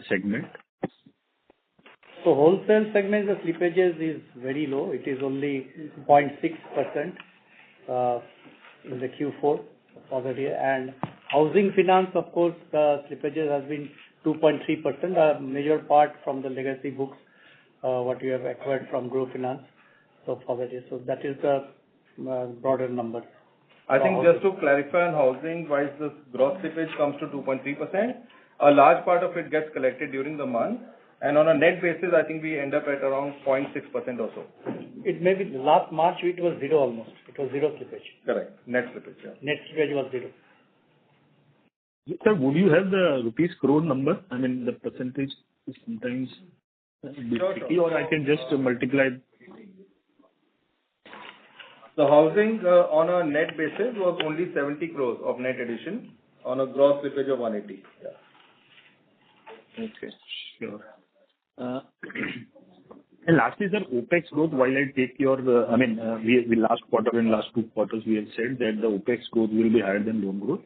segment? So wholesale segment, the slippages is very low. It is only 0.6% in the Q4 of the year. And housing finance, of course, the slippages has been 2.3%, a major part from the legacy books, what we have acquired from Group Finance. So for that year. So that is the broader number. I think just to clarify on housing, wise the gross slippage comes to 2.3%. A large part of it gets collected during the month. And on a net basis, I think we end up at around 0.6% or so. It may be last March, it was zero almost. It was zero slippage. Correct. Net slippage, yeah. Net slippage was zero. Sir, would you have the rupees crore number? I mean, the percentage is sometimes a bit tricky, or I can just multiply. The housing on a net basis was only 70 crores of net addition on a gross slippage of 180. Yeah. Okay, sure. And lastly, sir, OPEX growth, while I take your, we last quarter and last 2 quarters, we have said that the OPEX growth will be higher than loan growth.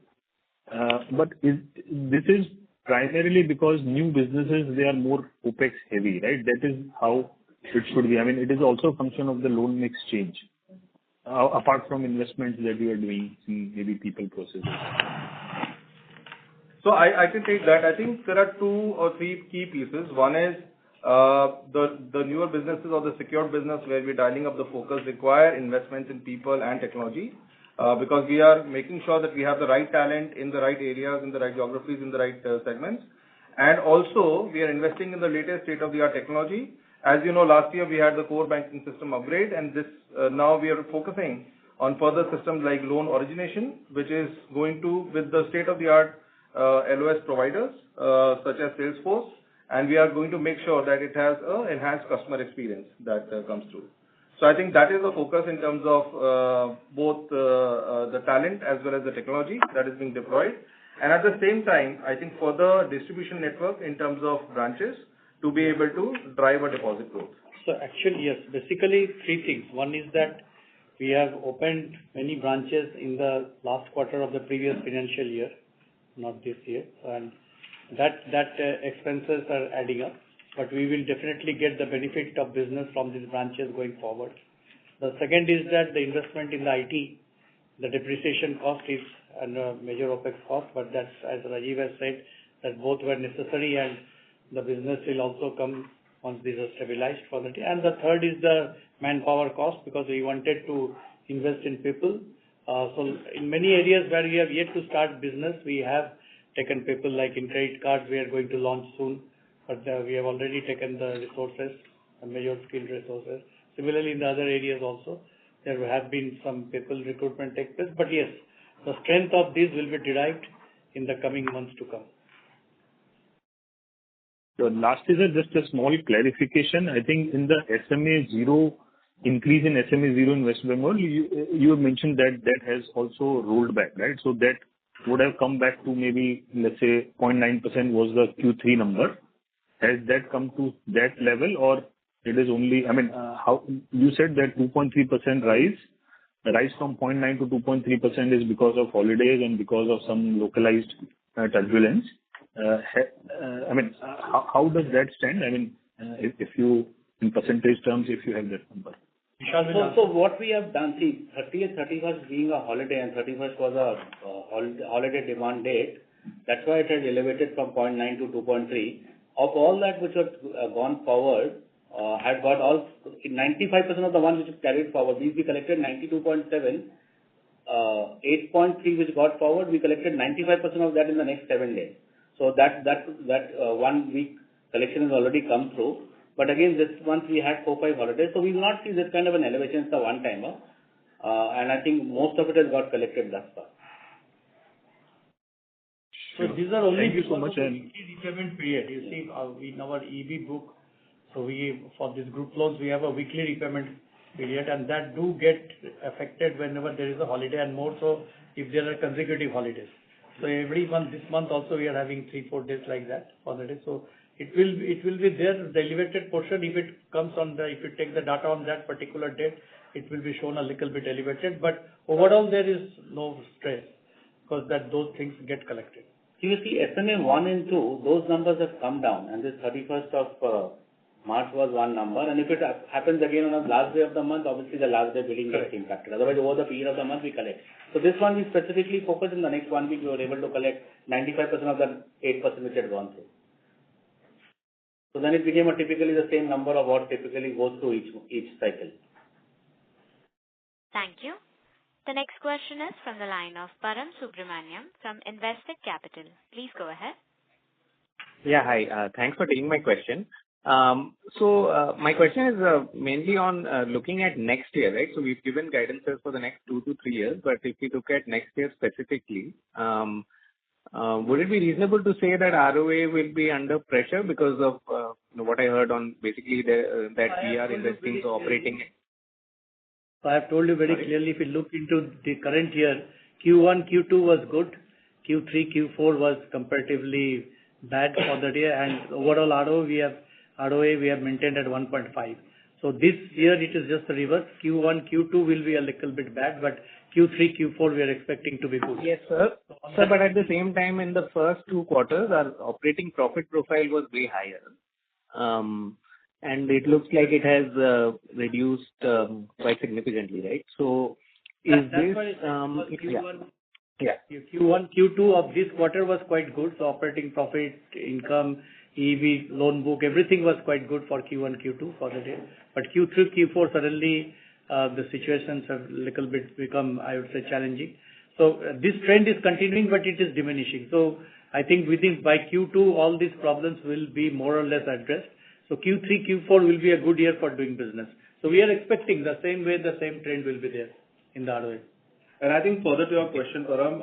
But this is primarily because new businesses, they are more OPEX heavy, right? That is how it should be. I mean, it is also a function of the loan mix change, apart from investments that you are doing in maybe people processes. So I can take that. I think there are 2 or 3 key pieces. One is the newer businesses or the secured business where we're dialing up the focus require investments in people and technology, because we are making sure that we have the right talent in the right areas, in the right geographies, in the right segments. And also, we are investing in the latest state-of-the-art technology. As you know, last year we had the core banking system upgrade, and this now we are focusing on further systems like loan origination, which is going to with the state-of-the-art LOS providers such as Salesforce, and we are going to make sure that it has an enhanced customer experience that comes through. So I think that is the focus in terms of both the talent as well as the technology that is being deployed. And at the same time, I think for the distribution network in terms of branches to be able to drive a deposit growth. So actually, yes, basically 3 things. One is that we have opened many branches in the last quarter of the previous financial year, not this year, and that expenses are adding up, but we will definitely get the benefit of business from these branches going forward. The second is that the investment in the IT, the depreciation cost is a major OPEX cost, but that's, as Rajiv has said, that both were necessary and the business will also come once these are stabilized for the day. And the third is the manpower cost, because we wanted to invest in people. So in many areas where we have yet to start business, we have taken people, like in credit cards, we are going to launch soon, but we have already taken the resources, major skilled resources. Similarly, in the other areas also, there have been some people recruitment take place. But yes, the strength of these will be derived in the coming months to come. So last is just a small clarification. I think in the SMA 0, increase in SMA 0 in West Bengal, you have mentioned that that has also rolled back, right? So that would have come back to maybe, let's say, 0.9% was the Q3 number. Has that come to that level, or it is only, I mean, how you said that 2.3% rise from 0.9 to 2.3% is because of holidays and because of some localized turbulence. I mean, how does that stand? I mean, if you, in percentage terms, if you have that number. So what we have done, see, 30th, 31st being a holiday and 31st was a holiday demand date, that's why it has elevated from 0.9 to 2.3. Of all that which have gone forward, had got all 95% of the ones which have carried forward. We collected 92.7, 8.3 which got forward, we collected 95% of that in the next 7 days. So that 1 week collection has already come through. But again, this month we had 4-5 holidays, so we will not see this kind of an elevation. It's a one-timer, and I think most of it has got collected thus far. So these are only Thank you so much. weekly repayment period. You see, in our EB book, so for this group loans, we have a weekly repayment period, and that do get affected whenever there is a holiday, and more so if there are consecutive holidays. So every month, this month also we are having 3-4 days like that holiday. So it will be there, the elevated portion. If it comes if you take the data on that particular date, it will be shown a little bit elevated. But overall, there is no stress because those things get collected. You see, SMA 1 and 2, those numbers have come down, and this 31st of March was one number, and if it happens again on the last day of the month, obviously the last day billing gets impacted. Otherwise, over the period of the month, we collect. So this one we specifically focused in the next 1 week, we were able to collect 95% of the 8% which had gone through. So then it became typically the same number of what typically goes through each cycle. Thank you. The next question is from the line of Param Subramaniam from Investec Capital. Please go ahead. Yeah, hi. Thanks for taking my question. So my question is mainly on looking at next year, right? So we've given guidances for the next 2 to 3 years, but if we look at next year specifically, would it be reasonable to say that ROA will be under pressure because of what I heard on basically that we are investing to operating? So I have told you very clearly, if you look into the current year, Q1, Q2 was good, Q3, Q4 was comparatively bad for the year, and overall ROA we have maintained at 1.5. So this year it is just the reverse. Q1, Q2 will be a little bit bad, but Q3, Q4 we are expecting to be good. Yes, sir. Sir, but at the same time, in the first 2 quarters, our operating profit profile was way higher. And it looks like it has reduced quite significantly, right? So is this... Q1, Q2 of this quarter was quite good. So operating profit, income, EV, loan book, everything was quite good for Q1, Q2 for the day. But Q3, Q4, suddenly the situations have a little bit become, I would say, challenging. So this trend is continuing, but it is diminishing. So I think by Q2, all these problems will be more or less addressed. So Q3, Q4 will be a good year for doing business. So we are expecting the same way, the same trend will be there in the ROA. And I think further to your question, Param,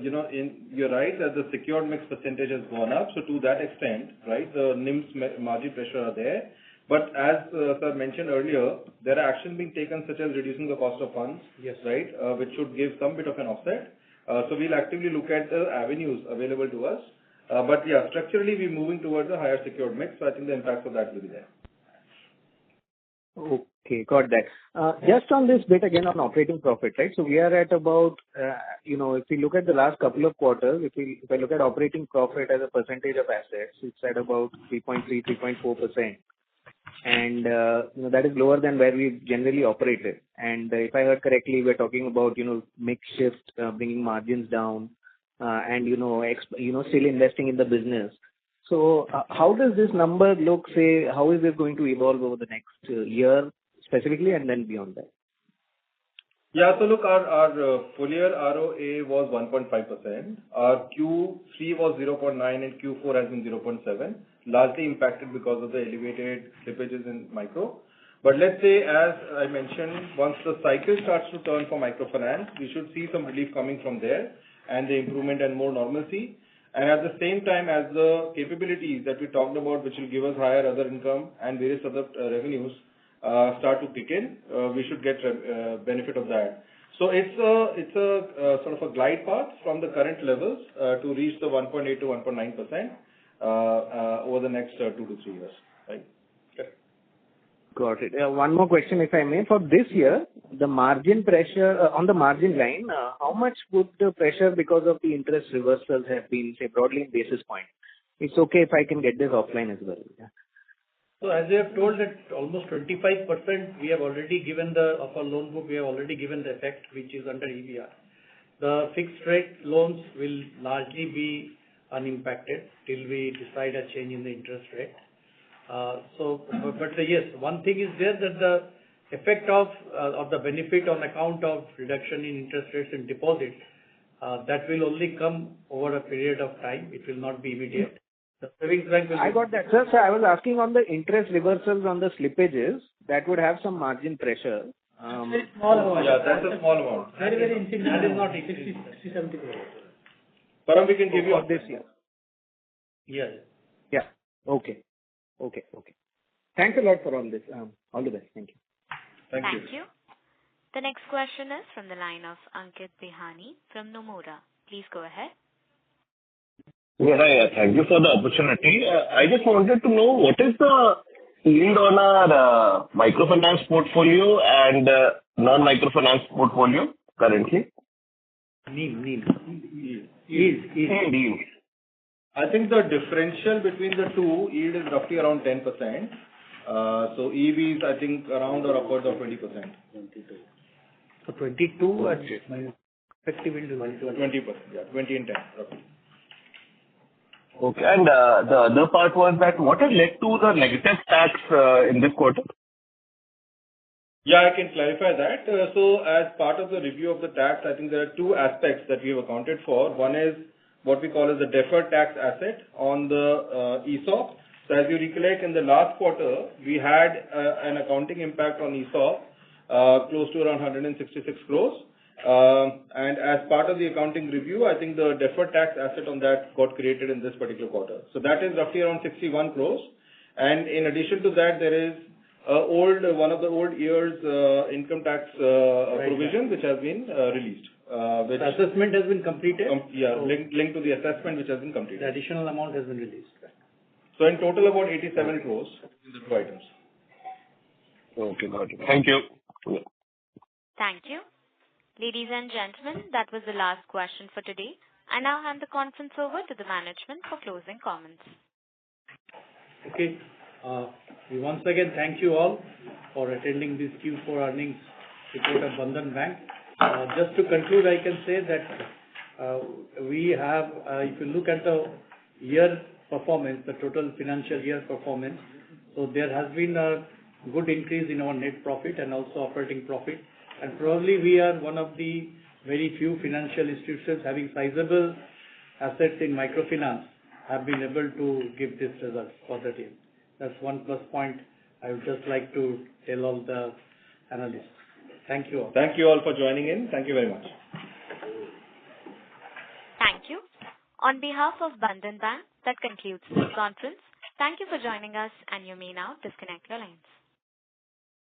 you're right that the secured mix percentage has gone up. So to that extent, right, the NIMs margin pressure are there. But as sir mentioned earlier, there are actions being taken such as reducing the cost of funds, yes, right, which should give some bit of an offset. So we'll actively look at the avenues available to us. But yeah, structurally we're moving towards a higher secured mix. So I think the impact of that will be there. Okay, got that. Just on this bit again on operating profit, right? So we are at about, if we look at the last couple of quarters, if I look at operating profit as a percentage of assets, it's at about 3.3, 3.4%. And, that is lower than where we've generally operated. And if I heard correctly, we're talking about, mix shift, bringing margins down, and, still investing in the business. So how does this number look, say, how is it going to evolve over the next year specifically and then beyond that? Yeah. So look, our full year ROA was 1.5%. Our Q3 was 0.9 and Q4 has been 0.7, largely impacted because of the elevated slippages in micro. But let's say, as I mentioned, once the cycle starts to turn for microfinance, we should see some relief coming from there and the improvement and more normalcy. And at the same time, as the capabilities that we talked about, which will give us higher other income and various other revenues, start to kick in, we should get benefit of that. So it's a sort of a glide path from the current levels to reach the 1.8 to 1.9% over the next 2 to 3 years. Right? Got it. One more question, if I may. For this year, the margin pressure on the margin line, how much would the pressure because of the interest reversals have been, say, broadly in basis point? It's okay if I can get this offline as well. Yeah. So as I have told that almost 25% we have already given of our loan book, we have already given the effect which is under EBR. The fixed rate loans will largely be unimpacted till we decide a change in the interest rate. Yes, one thing is there that the effect of the benefit on account of reduction in interest rates and deposit, that will only come over a period of time. It will not be immediate. The savings bank will. I got that, sir. So I was asking on the interest reversals on the slippages, that would have some margin pressure. Very small amount. Yeah, that's a small amount. Very, very insignificant. That is not 60, 70 crores. Param, we can give you for this year. Yes. Yeah. Okay. Thanks a lot for all this. All the best. Thank you. Thank you. Thank you. The next question is from the line of Ankit Bihani from Nomura. Please go ahead. Yeah, hi. Thank you for the opportunity. I just wanted to know what is the yield on our microfinance portfolio and non-microfinance portfolio currently? Yield. I think the differential between the two yield is roughly around 10%. So EV is, I think, around or upwards of 20%. 22. So 22 and effective yield is 20%. Yeah, 20 and 10 roughly. Okay. And the other part was that what has led to the negative tax in this quarter? Yeah, I can clarify that. So as part of the review of the tax, I think there are two aspects that we have accounted for. One is what we call as the deferred tax asset on the ESOP. So as you recollect, in the last quarter, we had an accounting impact on ESOP close to around 166 crores. And as part of the accounting review, I think the deferred tax asset on that got created in this particular quarter. So that is roughly around 61 crores. And in addition to that, there is one of the old years income tax provision which has been released. The assessment has been completed? Linked to the assessment which has been completed. The additional amount has been released. So in total about 87 crores in the two items. Okay, got it. Thank you. Thank you. Ladies and gentlemen, that was the last question for today. I now hand the conference over to the management for closing comments. Okay. We once again thank you all for attending this Q4 earnings report of Bandhan Bank. Just to conclude, I can say that we have, if you look at the year performance, the total financial year performance, so there has been a good increase in our net profit and also operating profit. And probably we are one of the very few financial institutions having sizable assets in microfinance have been able to give this result positive. That's one plus point I would just like to tell all the analysts. Thank you all. Thank you all for joining in. Thank you very much. Thank you. On behalf of Bandhan Bank, that concludes this conference. Thank you for joining us, and you may now disconnect your lines.